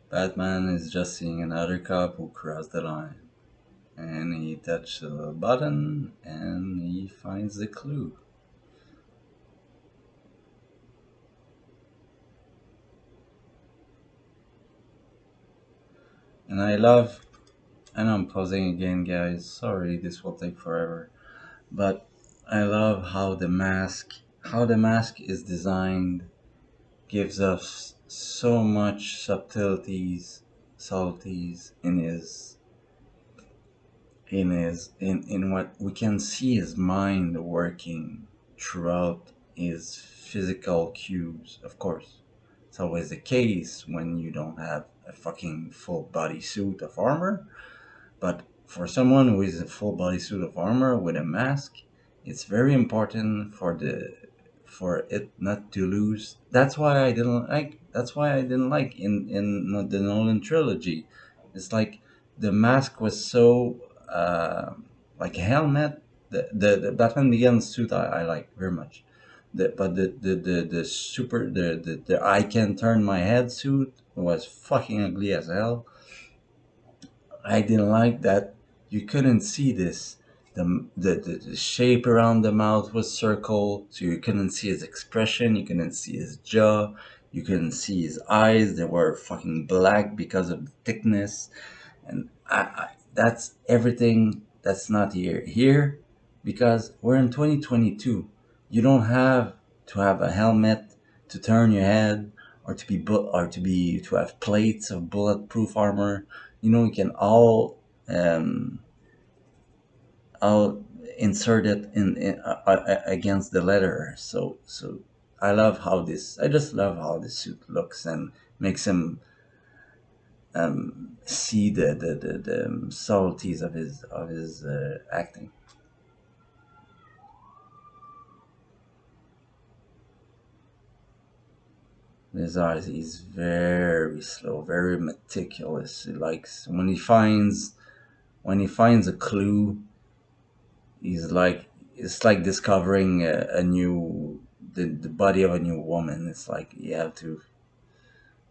Batman is just seeing another cop who crossed the line. And he touches a button and he finds the clue. And I love, and I'm pausing again, guys. Sorry, this will take forever. But I love how the mask is designed gives us so much subtleties in what we can see his mind working throughout his physical cues. Of course, it's always the case when you don't have a fucking full body suit of armor, but for someone who is a full body suit of armor with a mask, it's very important for it not to lose. That's why I didn't like in the Nolan trilogy. It's like the mask was so like a helmet. The Batman Begins suit I like very much. But the super the I can turn my head suit was fucking ugly as hell. I didn't like that you couldn't see this. The shape around the mouth was circle, so you couldn't see his expression, you couldn't see his jaw, you couldn't see his eyes. They were fucking black because of the thickness. And that's everything that's not here because we're in 2022. You don't have to have a helmet to turn your head or to have plates of bulletproof armor. You can um all insert it against the leather. So I just love how this suit looks and makes him see the subtleties of his acting. His eyes, he's very slow, very meticulous. He likes when he finds a clue, he's like it's like discovering a new the body of a new woman. It's like you have to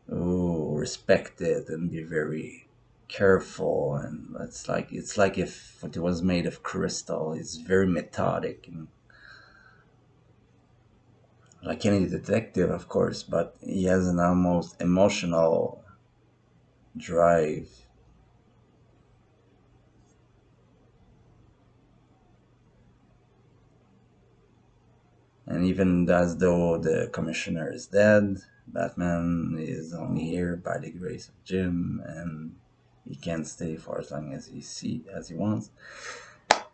respect it and be very careful, and it's like if it was made of crystal. It's very methodic and like any detective, of course, but he has an almost emotional drive. And even as though the commissioner is dead, Batman is only here by the grace of Jim, and he can't stay for as long as he wants.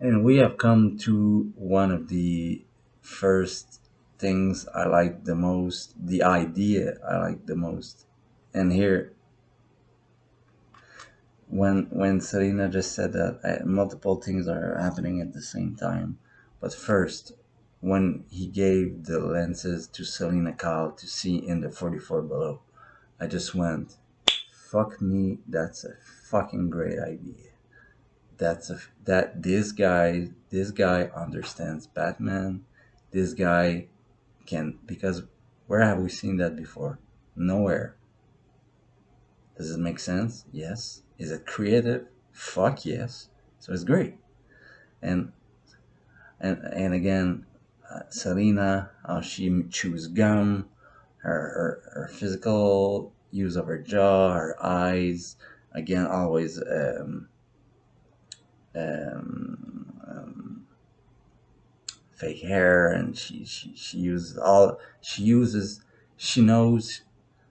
And we have come to one of the first things I like the most, the idea I like the most. And here, when Selena just said that multiple things are happening at the same time, but first, when he gave the lenses to Selena Kyle to see in the 44 Below. I just went, fuck me, that's a fucking great idea. That this guy understands Batman. This guy can, because where have we seen that before? Nowhere. Does it make sense? Yes. Is it creative? Fuck yes. So it's great. And and again, Selena, how she chews gum, her physical use of her jaw, her eyes, again always um, fake hair, and she uses all she uses. She knows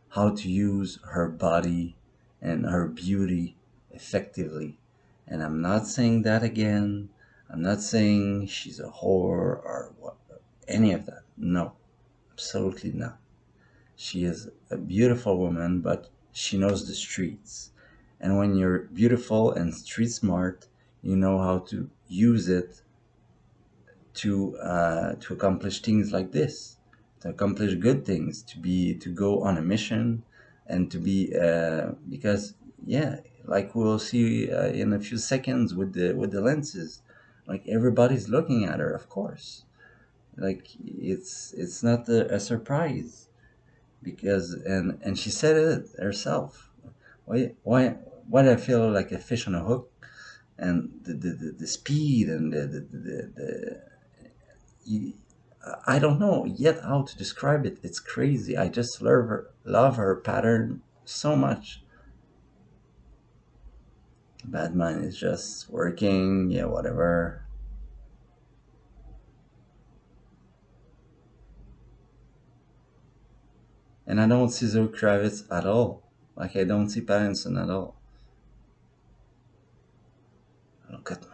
how to use her body and her beauty effectively. And I'm not saying that again. I'm not saying she's a whore or what, any of that. No, absolutely not. She is a beautiful woman, but she knows the streets. And when you're beautiful and street smart, you know how to use it to accomplish things like this, to accomplish good things, to go on a mission, and to be because yeah, like we'll see in a few seconds with the lenses, like everybody's looking at her, of course. Like it's not a surprise, because and she said it herself. Why do I feel like a fish on a hook? And the speed and the you, I don't know yet how to describe it. It's crazy. I just love her pattern so much. Batman is just working, yeah, whatever. And I don't see Zoe Kravitz at all. Like I don't see Pattinson at all. Look at me.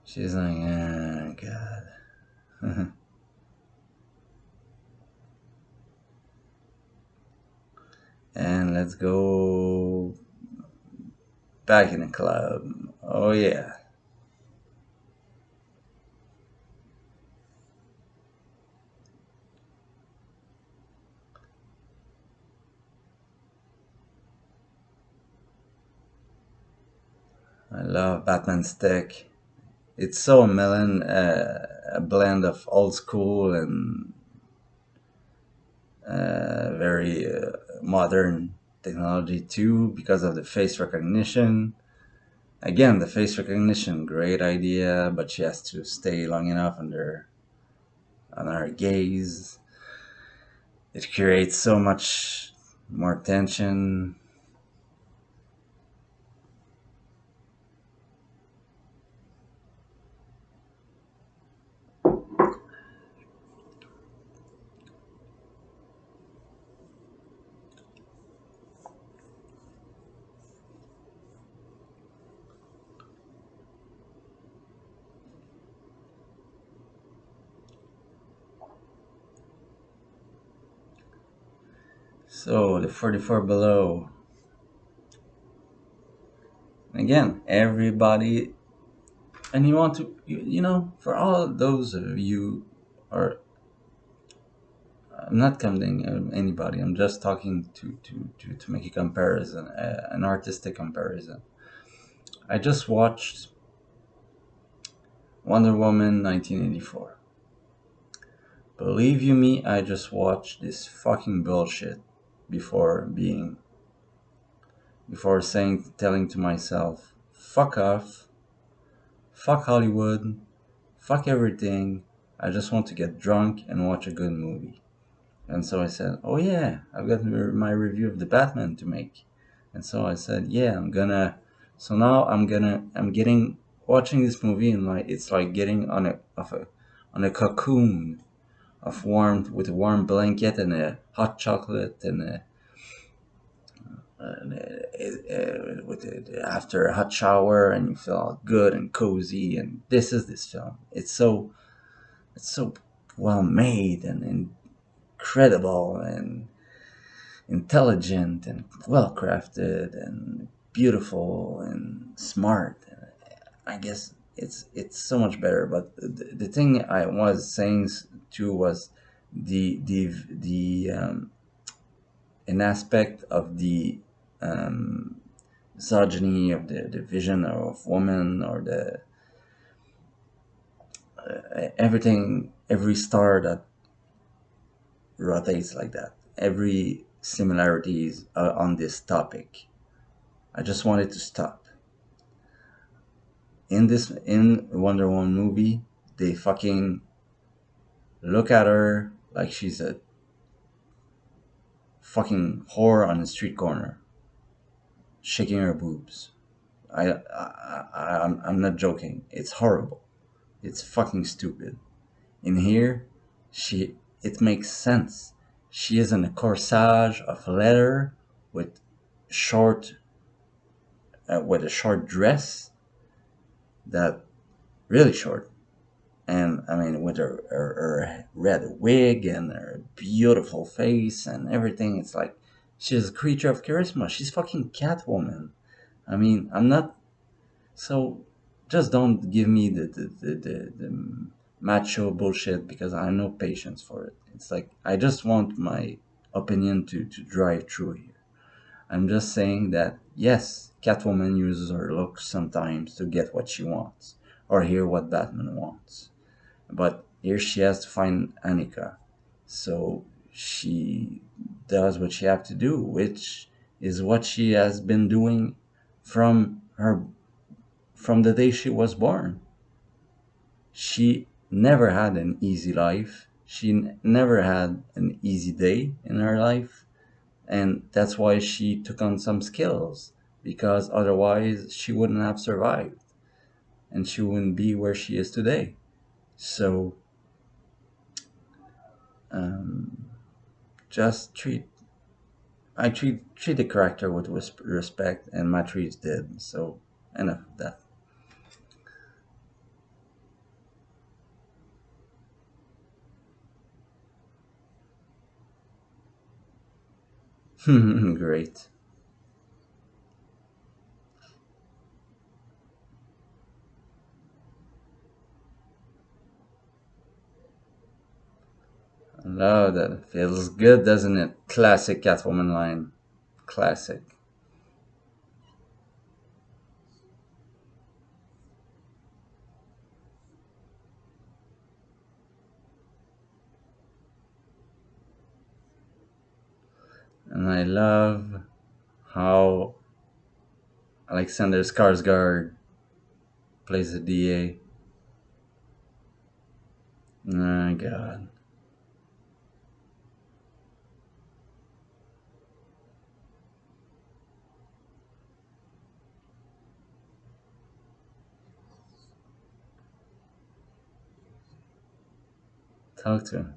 She's like, oh god. And let's go back in the club. Oh yeah. I love Batman's tech. It's so a blend of old school and very modern technology too, because of the face recognition. Again, the face recognition, great idea, but she has to stay long enough under on her gaze. It creates so much more tension. So the 44 below. Again, everybody, and you want to, for all those of you, or I'm not condemning anybody. I'm just talking to make a comparison, an artistic comparison. I just watched Wonder Woman 1984. Believe you me, I just watched this fucking bullshit before telling to myself, fuck off, fuck Hollywood, fuck everything. I just want to get drunk and watch a good movie. And so I said, "Oh yeah, I've got my review of the Batman to make." And so I said, "Yeah, I'm gonna." So now I'm getting watching this movie, and like it's like getting on a cocoon of warmth, with a warm blanket and a hot chocolate and with after a hot shower, and you feel good and cozy. And this is this film. It's so well made and incredible and intelligent and well crafted and beautiful and smart. I guess it's so much better. But the thing I was saying too was the an aspect of the um, misogyny of the vision of woman, or the everything, every star that rotates like that, every similarities on this topic. I just wanted to stop. In Wonder Woman movie, they fucking look at her like she's a fucking whore on a street corner, shaking her boobs. I'm not joking. It's horrible. It's fucking stupid. In here, she it makes sense. She is in a corsage of leather with short with a short dress, that really short, and I mean with her red wig and her beautiful face and everything. It's like she's a creature of charisma. She's fucking Catwoman. I mean, I'm not so. Just don't give me the macho bullshit, because I have no patience for it. It's like I just want my opinion to drive through here. I'm just saying that yes, Catwoman uses her looks sometimes to get what she wants or hear what Batman wants. But here she has to find Annika. So she does what she has to do, which is what she has been doing from her from the day she was born. She never had an easy life. She never had an easy day in her life, and that's why she took on some skills, because otherwise she wouldn't have survived and she wouldn't be where she is today. So um, just treat the character with respect, and Matrice did. So enough of that. Great. I love that. Feels good, doesn't it? Classic Catwoman line. Classic. And I love how Alexander Skarsgård plays the DA. My God. Talk to him.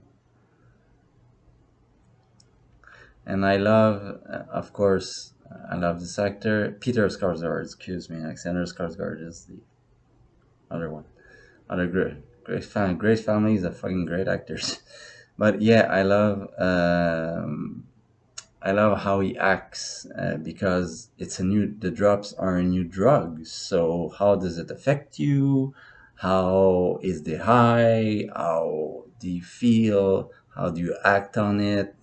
And I love, of course, I love this actor, Peter Skarsgård. Excuse me, Alexander Skarsgård is the other one. Other great families of fucking great actors. But yeah, I love how he acts, because it's a new. The drops are a new drug. So how does it affect you? How is the high? How do you feel? How do you act on it?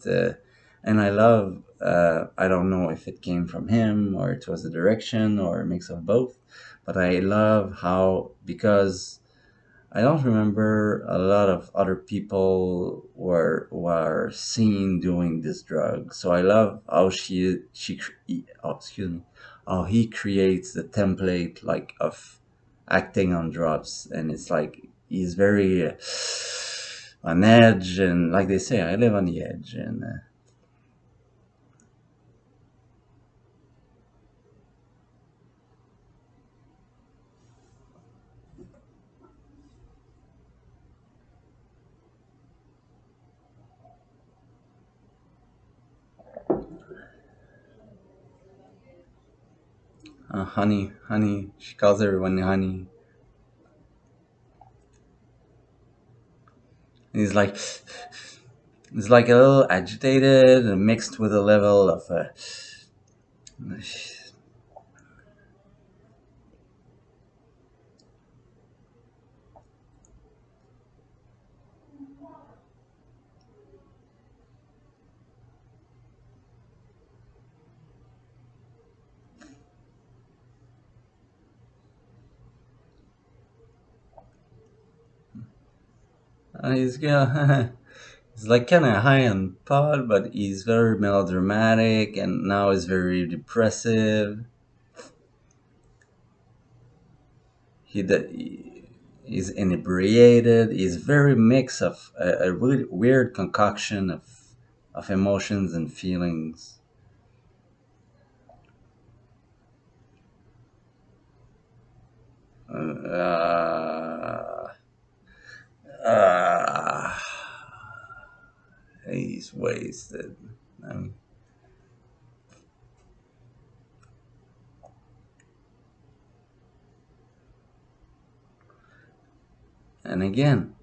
And I love. I don't know if it came from him or it was the direction or a mix of both, but I love how, because I don't remember a lot of other people were seen doing this drug. So I love how oh, excuse me, how he creates the template like of acting on drugs, and it's like he's very on edge, and like they say, I live on the edge, and Honey, honey. She calls everyone honey. And he's like a little agitated and mixed with a level of he's he's like kind of high on pot, but he's very melodramatic, and now he's very depressive. He's inebriated. He's very mix of a really weird concoction of emotions and feelings. Uh, uh, he's wasted. Um, and again,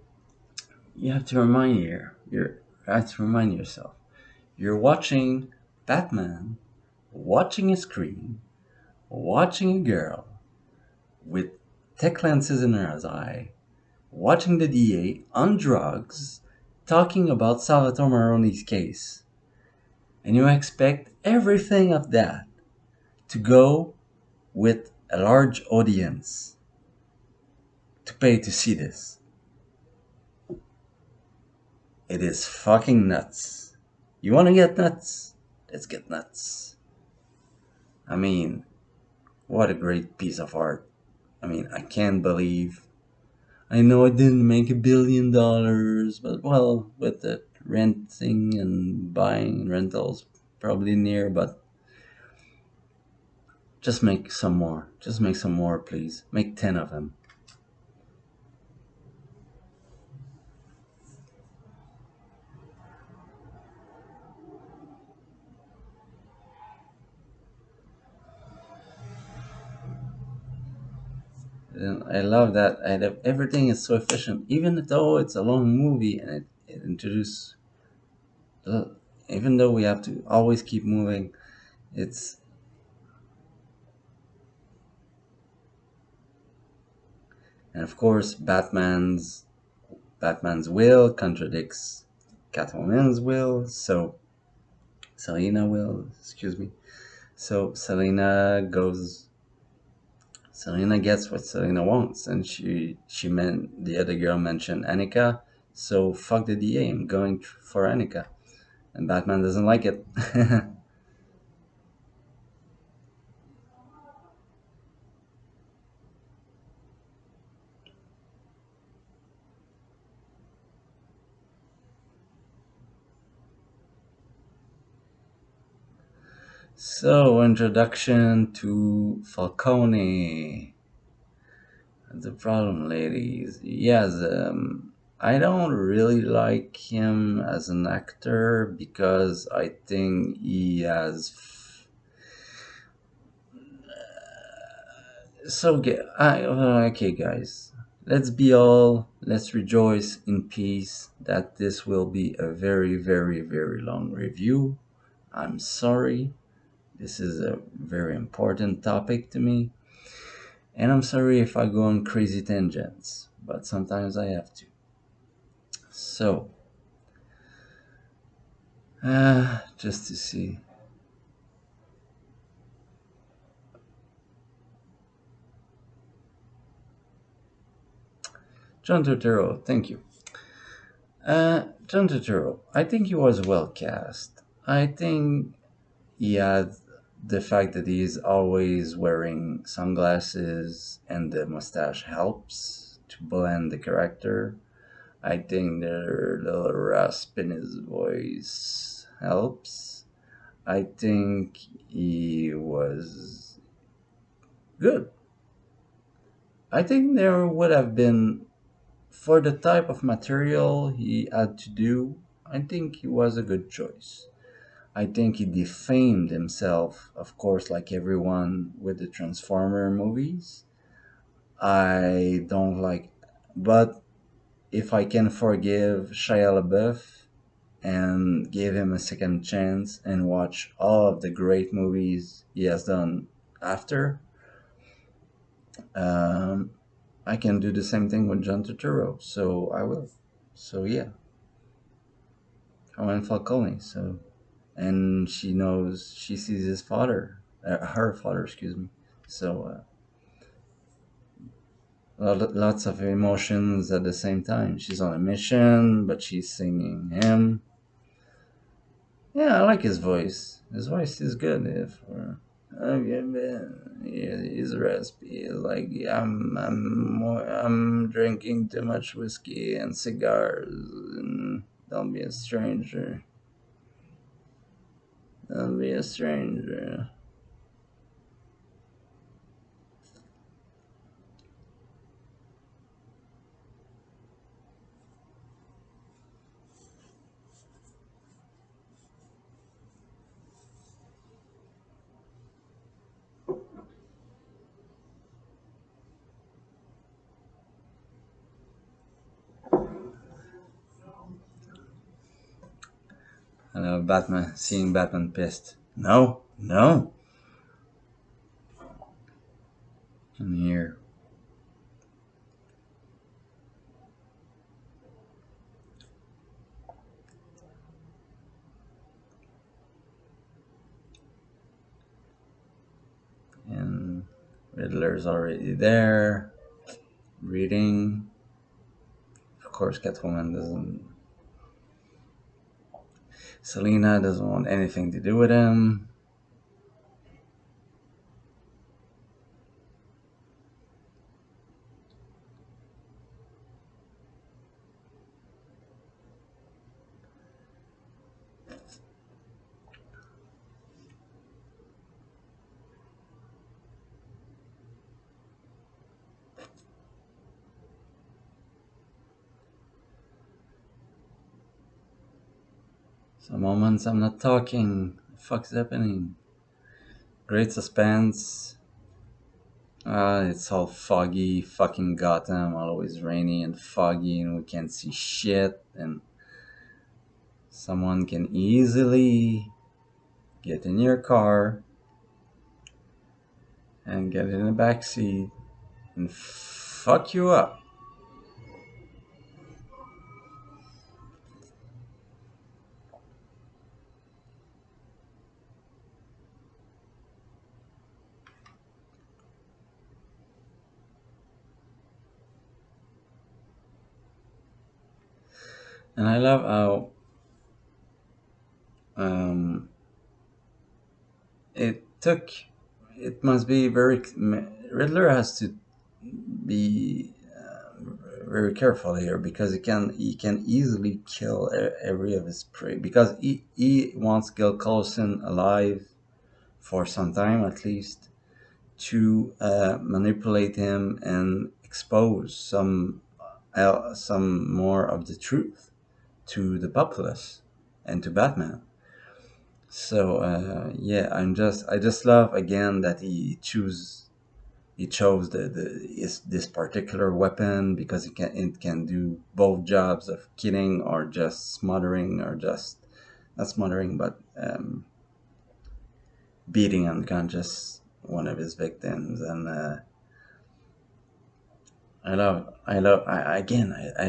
you have to remind you have to remind yourself you're watching Batman, watching a screen, watching a girl with tech lenses in her eye, watching the DA on drugs, talking about Salvatore Maroni's case, and you expect everything of that to go with a large audience to pay to see this. It is fucking nuts. You wanna get nuts? Let's get nuts. I mean, what a great piece of art. I mean, I can't believe. I know it didn't make $1 billion, but well, with the renting and buying rentals probably near, but just make some more. Just make some more, please. Make 10 of them. And I love that. Everything is so efficient, even though it's a long movie and it introduces. Uh, even though we have to always keep moving, it's and of course Batman's will contradicts Catwoman's will. So Selena will, excuse me. So Selena gets what Selena wants, and she meant the other girl mentioned Annika. So fuck the DA, I'm going for Annika, and Batman doesn't like it. So introduction to Falcone. The problem, ladies, yes, I don't really like him as an actor because I think he has. Okay, guys, let's rejoice in peace that this will be a very, very, very long review. I'm sorry, this is a very important topic to me, and I'm sorry if I go on crazy tangents, but sometimes I have to. So, just to see. John Turturro, thank you. John Turturro, I think he was well cast. I think he had the fact that he is always wearing sunglasses and the mustache helps to blend the character. I think the little rasp in his voice helps. I think he was good. I think there would have been, for the type of material he had to do, I think he was a good choice. I think he defamed himself, of course, like everyone with the Transformer movies. I don't like, but if I can forgive Shia LaBeouf and give him a second chance and watch all of the great movies he has done after, um, I can do the same thing with John Turturro. So I will. So yeah, I went Falcone. So, and she knows, she sees his father, her father, excuse me. So lots of emotions at the same time. She's on a mission, but she's singing him. Yeah, I like his voice. His voice is good. If he's raspy. He's like I'm drinking too much whiskey and cigars. And don't be a stranger. Don't be a stranger. I know Batman. Seeing Batman pissed. No, no. In here. And Riddler's already there, reading. Of course, Catwoman doesn't. Selina doesn't want anything to do with him. Some moments I'm not talking. What the fuck's happening? Great suspense. It's all foggy. Fucking Gotham, always rainy and foggy, and we can't see shit. And someone can easily get in your car and get in the back seat and fuck you up. And I love how um, it took. It must be very. Riddler has to be very careful here because he can easily kill every of his prey because he wants Gil Coulson alive for some time at least to manipulate him and expose some more of the truth to the populace and to Batman. So yeah, I just love again that he chose this particular weapon because it can do both jobs of killing or just smothering or just not smothering but beating unconscious one of his victims. And I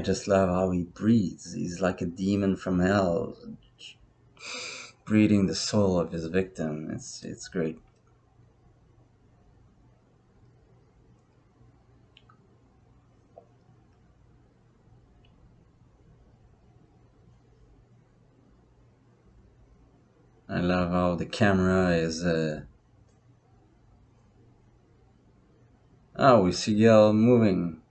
just love how he breathes. He's like a demon from hell, breathing the soul of his victim. It's great. I love how the camera is. Oh, we see Gale moving.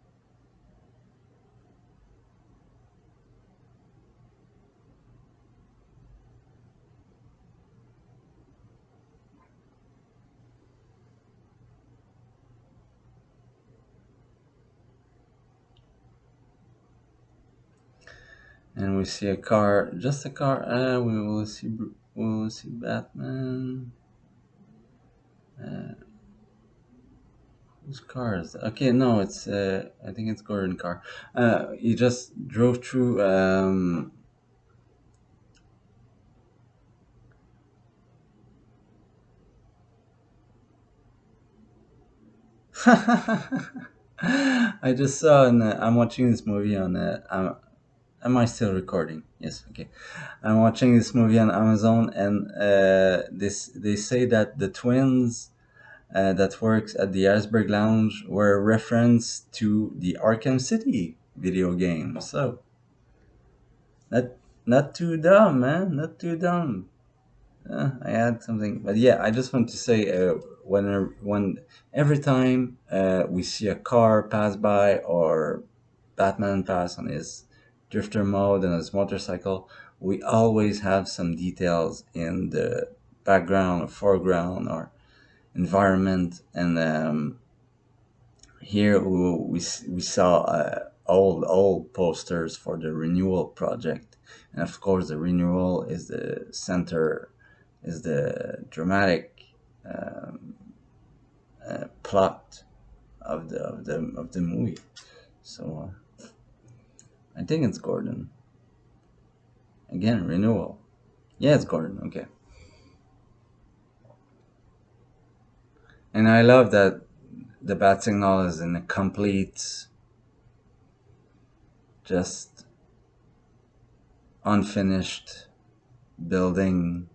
and we see a car, just a car. We will see Batman. Uh, whose car is that? Okay, no, it's I think it's Gordon car. He just drove through. I just saw, and I'm watching this movie on. Am I still recording? Yes. Okay. I'm watching this movie on Amazon, and this they say that the twins that works at the Iceberg Lounge were a reference to the Arkham City video game. So not not too dumb, man. Not too dumb. I had something, but yeah, I just want to say when every time we see a car pass by or Batman pass on his drifter mode and his motorcycle, we always have some details in the background or foreground or environment. And here we saw old posters for the renewal project, and of course the renewal is the center, is the dramatic plot of the movie. So I think it's Gordon again. Renewal. Yeah, it's Gordon. Okay, and I love that the bat signal is in a complete, just unfinished building,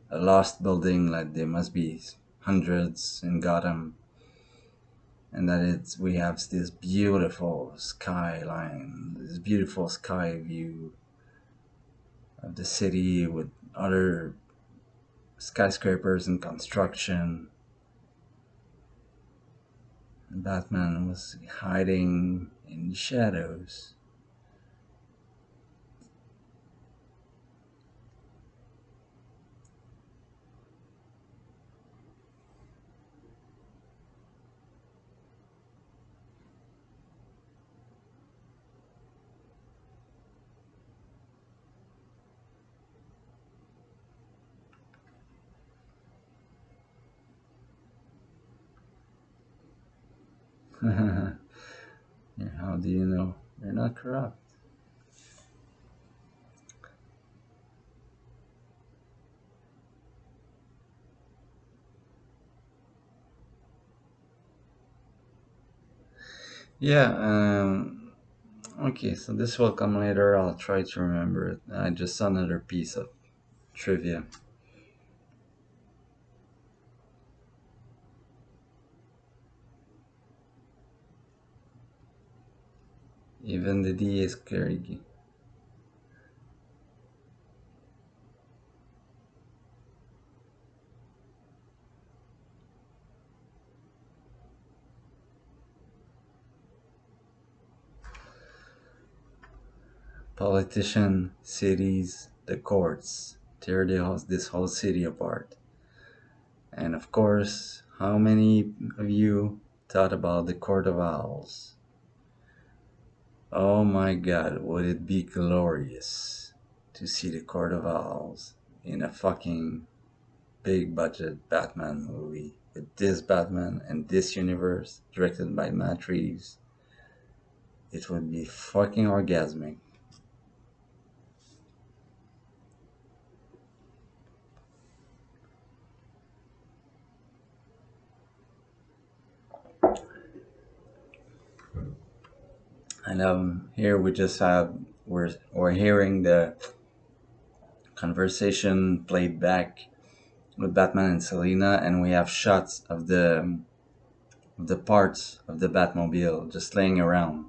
a lost building. Like there must be hundreds in Gotham, and that it's we have this beautiful skyline, this beautiful sky view of the city with other skyscrapers in construction. And Batman was hiding in the shadows. Yeah, how do you know they're not corrupt? Yeah. Okay, so this will come later. I'll try to remember it. I just saw another piece of trivia. Even the D is scary. Politician, cities, the courts tear this whole city apart. And of course, how many of you thought about the Court of Owls? Oh my god, would it be glorious to see the Court of Owls in a fucking big budget Batman movie with this Batman and this universe directed by Matt Reeves? It would be fucking orgasmic. And here we just have we're hearing the conversation played back with Batman and Selina, and we have shots of the parts of the Batmobile just laying around.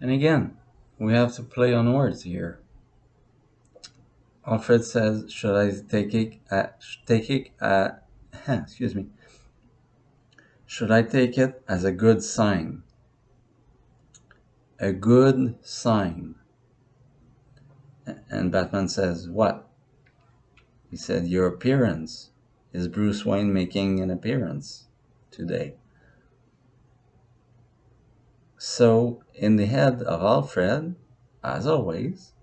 And again, we have to play on words here. Alfred says, "Should I take it? Excuse me. Should I take it as a good sign? A good sign." And Batman says, "What?" He said, "Your appearance. Is Bruce Wayne making an appearance today?" So, in the head of Alfred, as always,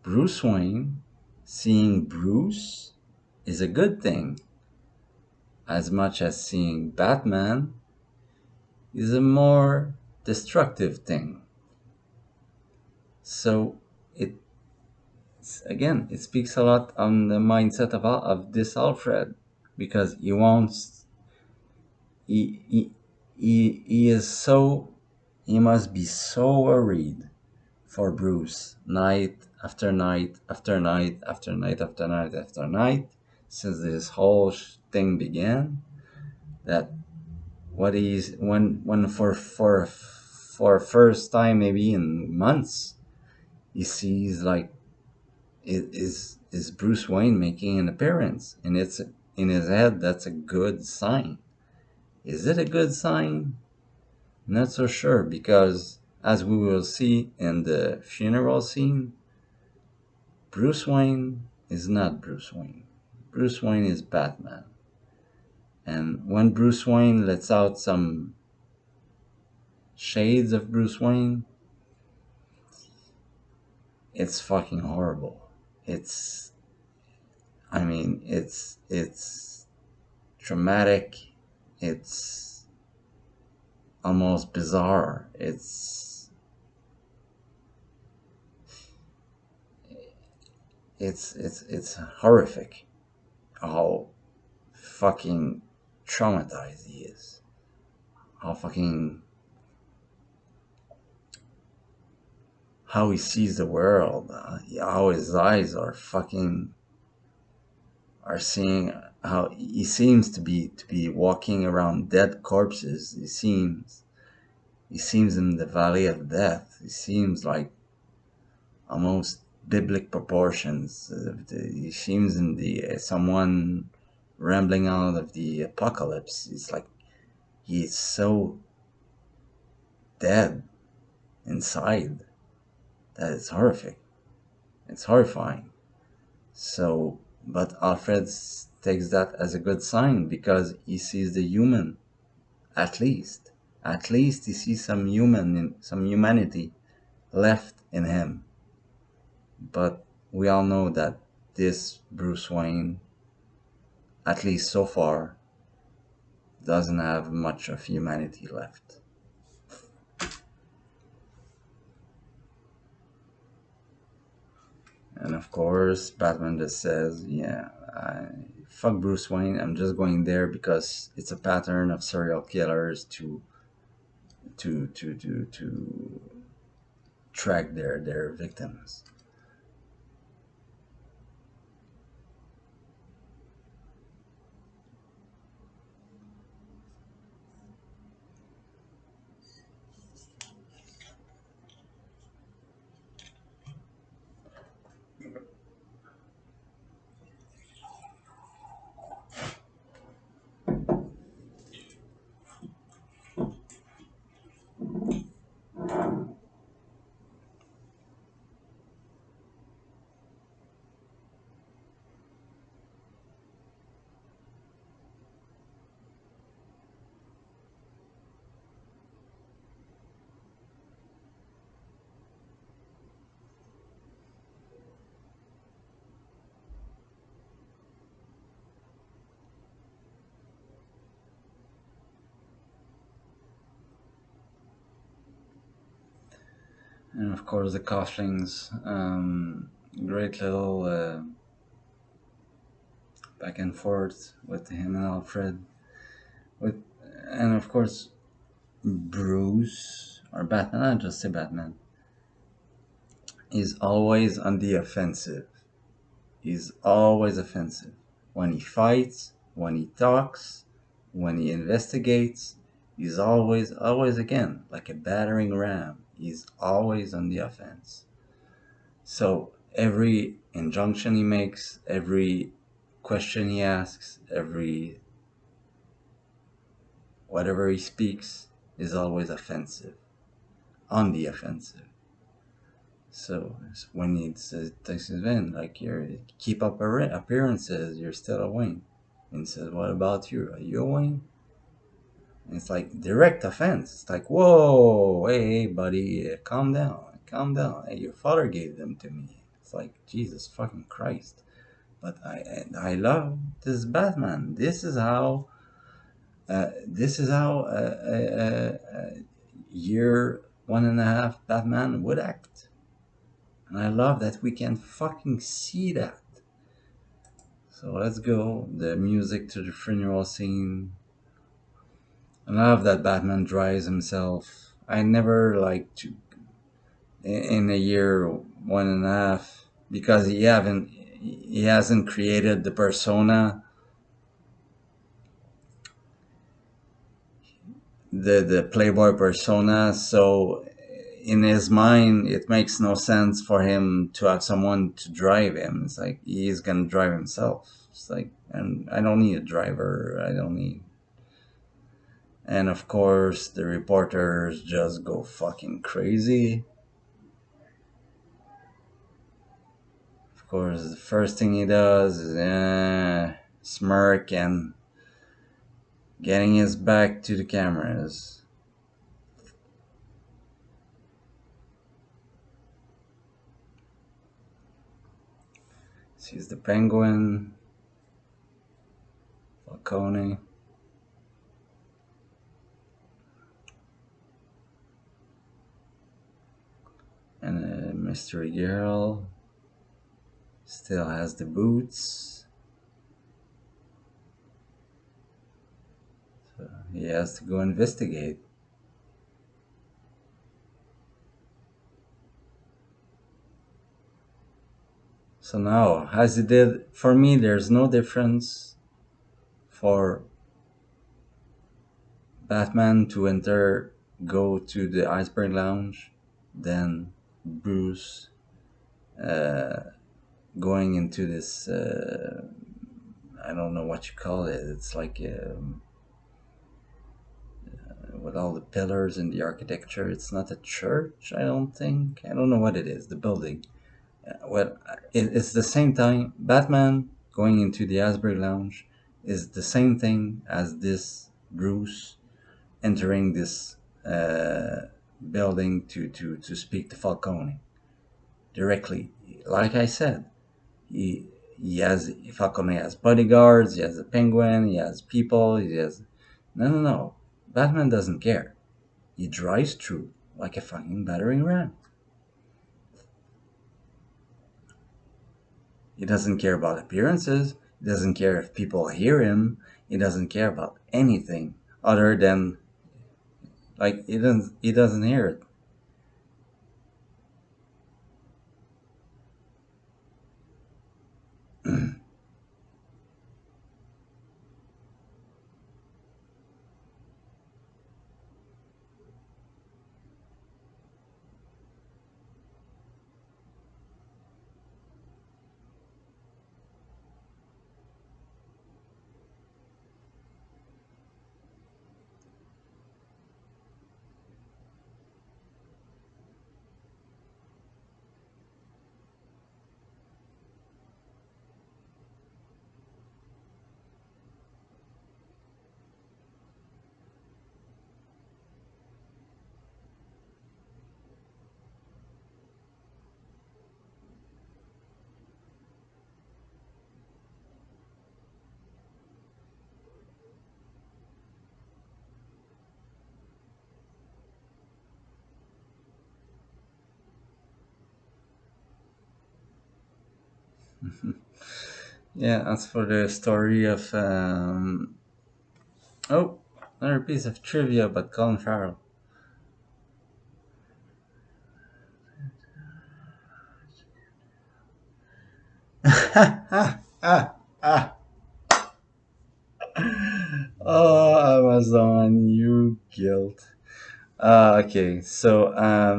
Bruce Wayne seeing Bruce is a good thing, as much as seeing Batman is a more destructive thing. So it again, it speaks a lot on the mindset of this Alfred, because he wants he is so he must be so worried for Bruce night after night after night after night after night after night since this whole thing began, that what he's when for first time maybe in months he sees like is Bruce Wayne making an appearance, and it's in his head that's a good sign. Is it a good sign? Not so sure, because as we will see in the funeral scene, Bruce Wayne is not Bruce Wayne. Bruce Wayne is Batman. And when Bruce Wayne lets out some shades of Bruce Wayne, it's fucking horrible. It's I mean, it's traumatic. It's almost bizarre. It's horrific how fucking traumatized he is. How fucking how he sees the world. How his eyes are fucking are seeing, how he seems to be walking around dead corpses. He seems in the valley of death. He seems like almost biblical proportions. He seems in the someone rambling out of the apocalypse. It's like he's so dead inside that it's horrific. It's horrifying. So, but Alfred takes that as a good sign because he sees the human. At least, at least he sees some humanity left in him. But we all know that this Bruce Wayne, at least so far, doesn't have much of humanity left. And of course, Batman just says, "Yeah, fuck Bruce Wayne. I'm just going there because it's a pattern of serial killers to track their victims." And of course, the Coughlings, great little back and forth with him and Alfred. With and of course, Bruce or Batman. I just say Batman is always on the offensive. He's always offensive when he fights, when he talks, when he investigates. He's always again like a battering ram. He's always on the offense. So every injunction he makes, every question he asks, every whatever he speaks is always offensive, on the offensive. So when he takes his in, like you keep up appearances, you're still a Wayne. And he says, "What about you? Are you a Wayne?" And it's like direct offense. It's like, "Whoa, hey, buddy, calm down, calm down. Hey, your father gave them to me." It's like Jesus fucking Christ. But I love this Batman. This is how year 1.5 Batman would act. And I love that we can fucking see that. So let's go. The music to the funeral scene. I love that Batman drives himself. I never like to in a year 1.5 because he hasn't created the persona, the Playboy persona. So in his mind, it makes no sense for him to have someone to drive him. It's like he's gonna drive himself. It's like, and I don't need a driver. I don't need. And of course, the reporters just go fucking crazy. Of course, the first thing he does is smirk and getting his back to the cameras. Sees the Penguin, Falcone, and a mystery girl. Still has the boots. So he has to go investigate. So now, as he did for me, there's no difference for Batman to enter, go to the Iceberg Lounge, then Bruce uh, going into this. I don't know what you call it. It's like with all the pillars and the architecture. It's not a church, I don't think. I don't know what it is. The building. Well, it's the same time. Batman going into the Asbury Lounge is the same thing as this Bruce entering this building to speak to Falcone directly. Like I said, he Falcone has bodyguards, he has a penguin, he has people, he has no. Batman doesn't care. He drives through like a fucking battering ram. He doesn't care about appearances. He doesn't care if people hear him. He doesn't care about anything other than like he doesn't hear it. Yeah, as for the story of oh, another piece of trivia about Colin Farrell. Oh, Amazon, you guilt. Okay, so uh,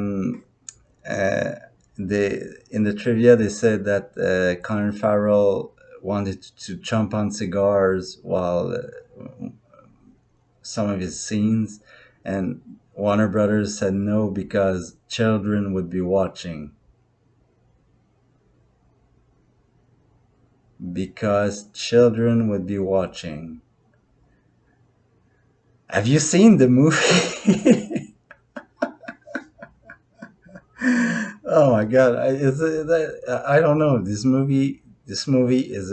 in the trivia they said that Colin Farrell wanted to jump on cigars while some of his scenes, and Warner Brothers said no because children would be watching. Because children would be watching. Have you seen the movie? Oh my god! I don't know. This movie is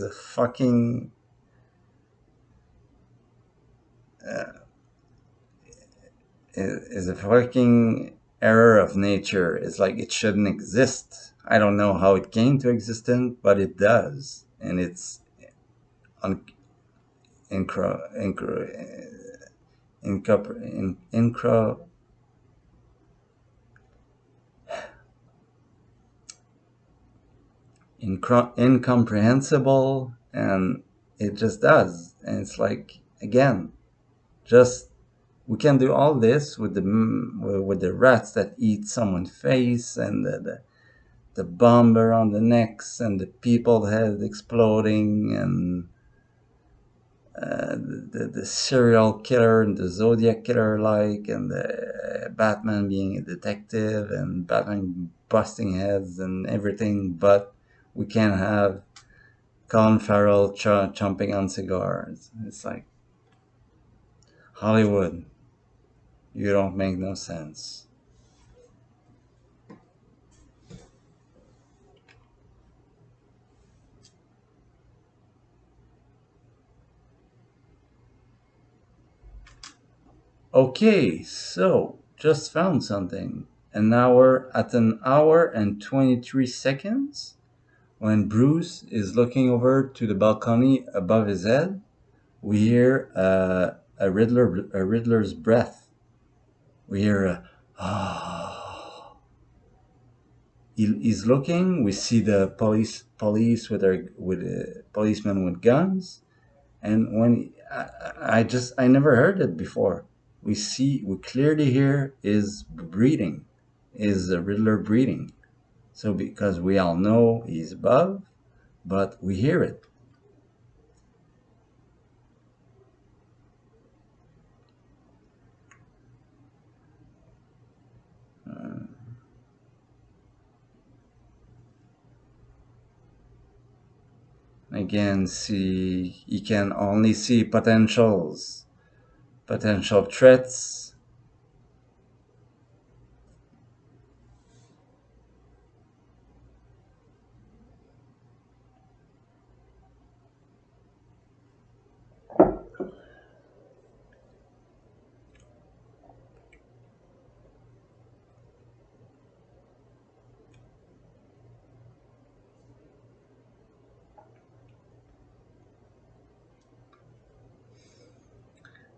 a fucking is a fucking error of nature. It's like it shouldn't exist. I don't know how it came to existence, but it does, and it's un- incro incro incro in, incro incomprehensible, and it just does. And it's like, again, just we can do all this with the rats that eat someone's face, and the bomb around the necks, and the people head exploding, and the serial killer and the Zodiac killer, like, and the Batman being a detective and Batman busting heads and everything, but we can't have Colin Farrell chomping on cigars. It's like, Hollywood, you don't make no sense. Okay, so just found something. An hour and 23 seconds, when Bruce is looking over to the balcony above his head, we hear a Riddler's breath. We hear a ah. He's looking. We see the police with policemen with guns, and I never heard it before. We clearly hear is breathing, is the Riddler breathing. So because we all know he's above, but we hear it. Again, see, you can only see potential threats.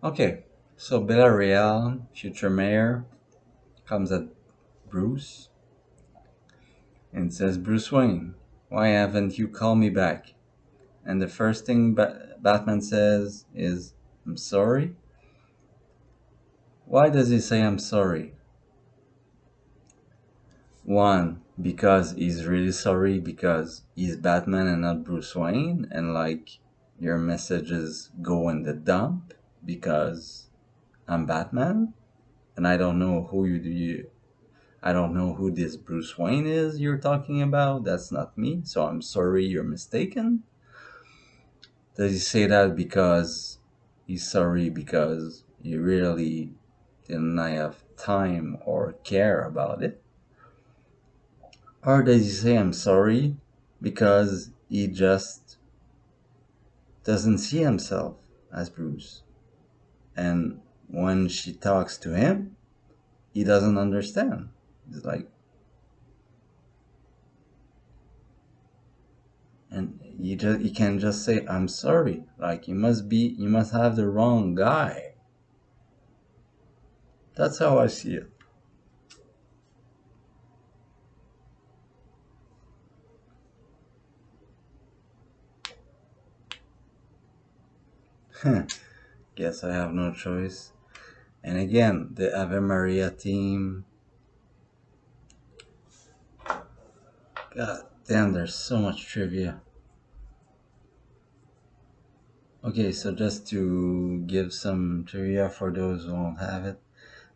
Okay, so Bella Real, future mayor, comes at Bruce and says, Bruce Wayne, why haven't you called me back? And the first thing Batman says is, I'm sorry. Why does he say I'm sorry? One, because he's really sorry because he's Batman and not Bruce Wayne, and like, your messages go in the dump because I'm Batman, and I don't know who I don't know who this Bruce Wayne is you're talking about. That's not me. So I'm sorry, you're mistaken. Does he say that because he's sorry because he really didn't have time or care about it? Or does he say I'm sorry because he just doesn't see himself as Bruce? And when she talks to him, he doesn't understand. It's like, and you can just say I'm sorry. Like, you must have the wrong guy. That's how I see it. Guess I have no choice. And again, the Ave Maria theme. God damn, there's so much trivia. Okay, so just to give some trivia for those who don't have it.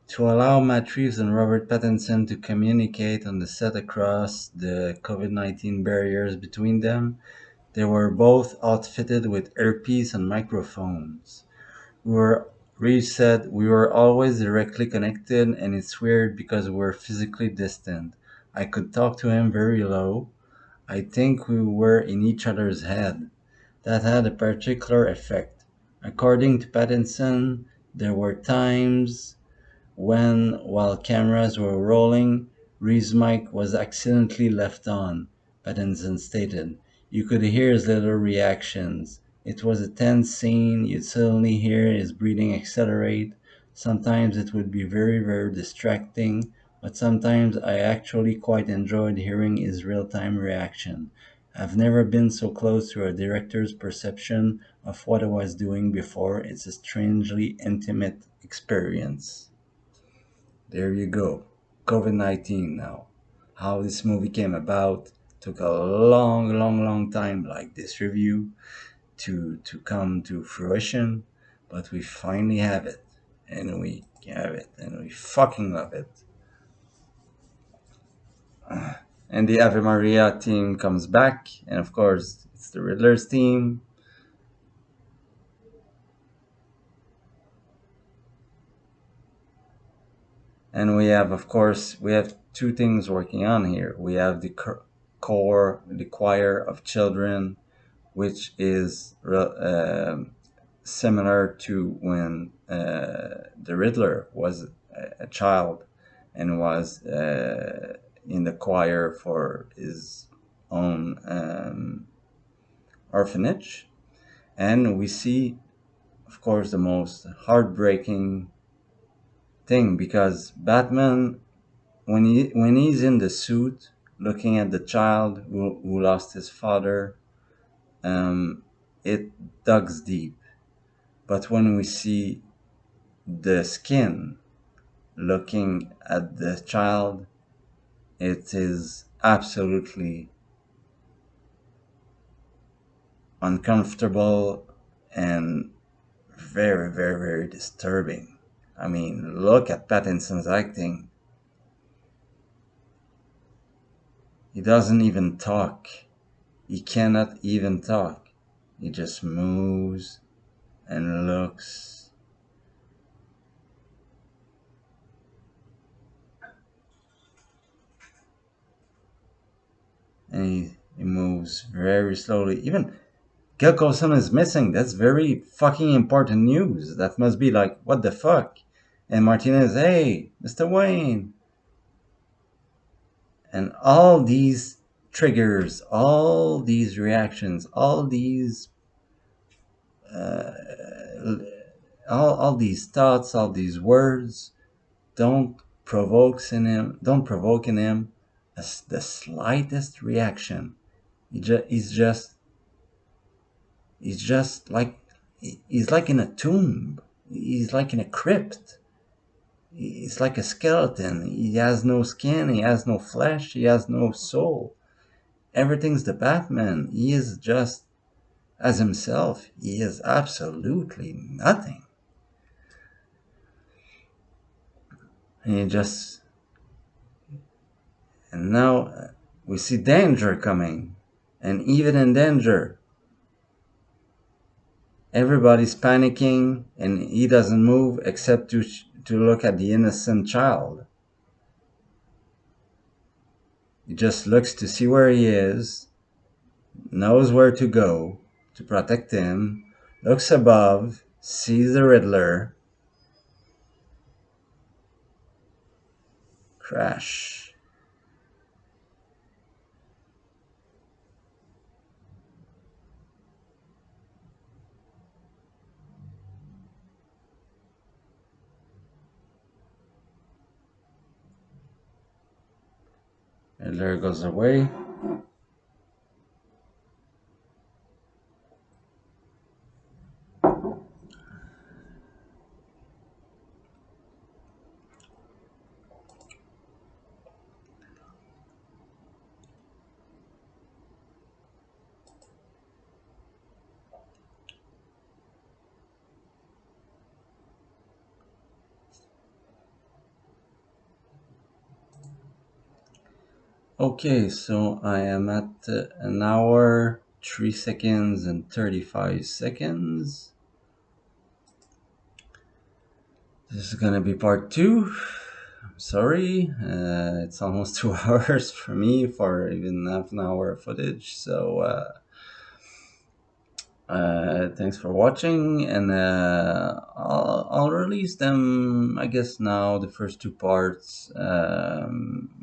To allow Matt Reeves and Robert Pattinson to communicate on the set across the COVID-19 barriers between them, they were both outfitted with earpiece and microphones. We were Reeves said, "We were always directly connected, and it's weird because we're physically distant. I could talk to him very low. I think we were in each other's head. That had a particular effect." According to Pattinson, there were times when, while cameras were rolling, Reeves' mic was accidentally left on, Pattinson stated. You could hear his little reactions. It was a tense scene. You'd suddenly hear his breathing accelerate. Sometimes it would be very, very distracting, but sometimes I actually quite enjoyed hearing his real time reaction. I've never been so close to a director's perception of what I was doing before. It's a strangely intimate experience. There you go. COVID-19 now. How this movie came about took a long, long, long time, like this review, to come to fruition, but we finally have it. And we have it. And we fucking love it. And the Ave Maria team comes back, and of course, it's the Riddler's team. And we have, of course, we have two things working on here. We have the the choir of children, which is similar to when the Riddler was a child and was in the choir for his own orphanage. And we see, of course, the most heartbreaking thing, because Batman, when he's in the suit looking at the child who lost his father, it digs deep. But when we see the skin looking at the child, it is absolutely uncomfortable and very, very, very disturbing. I mean, look at Pattinson's acting. He doesn't even talk. He cannot even talk. He just moves and looks. And he moves very slowly. Even Gil Coulson is missing. That's very fucking important news. That must be like, what the fuck? And Martinez, hey, Mr. Wayne. And all these triggers, all these reactions, all these uh, all these thoughts, all these words don't provoke in him the slightest reaction. He's just like he's like in a tomb. He's like in a crypt. He's like a skeleton. He has no skin. He has no flesh. He has no soul. Everything's the Batman. He is just as himself. He is absolutely nothing. And he just and now we see danger coming, and even in danger, everybody's panicking, and he doesn't move except to look at the innocent child. He just looks to see where he is, knows where to go to protect him, looks above, sees the Riddler, crash. Riddler goes away. Okay, so I am at an hour, 3 seconds, and 35 seconds. This is gonna be part two. I'm sorry, it's almost 2 hours for me for even half an hour of footage. So thanks for watching, and I'll release them. I guess now the first two parts.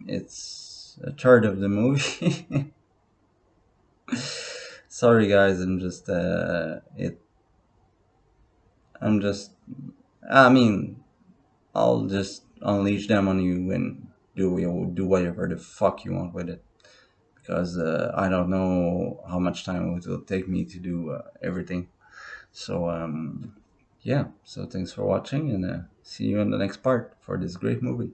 It's a third of the movie. Sorry, guys. I'm just. I mean, I'll just unleash them on you and do whatever the fuck you want with it, because I don't know how much time it will take me to do everything. So yeah. So thanks for watching, and see you in the next part for this great movie.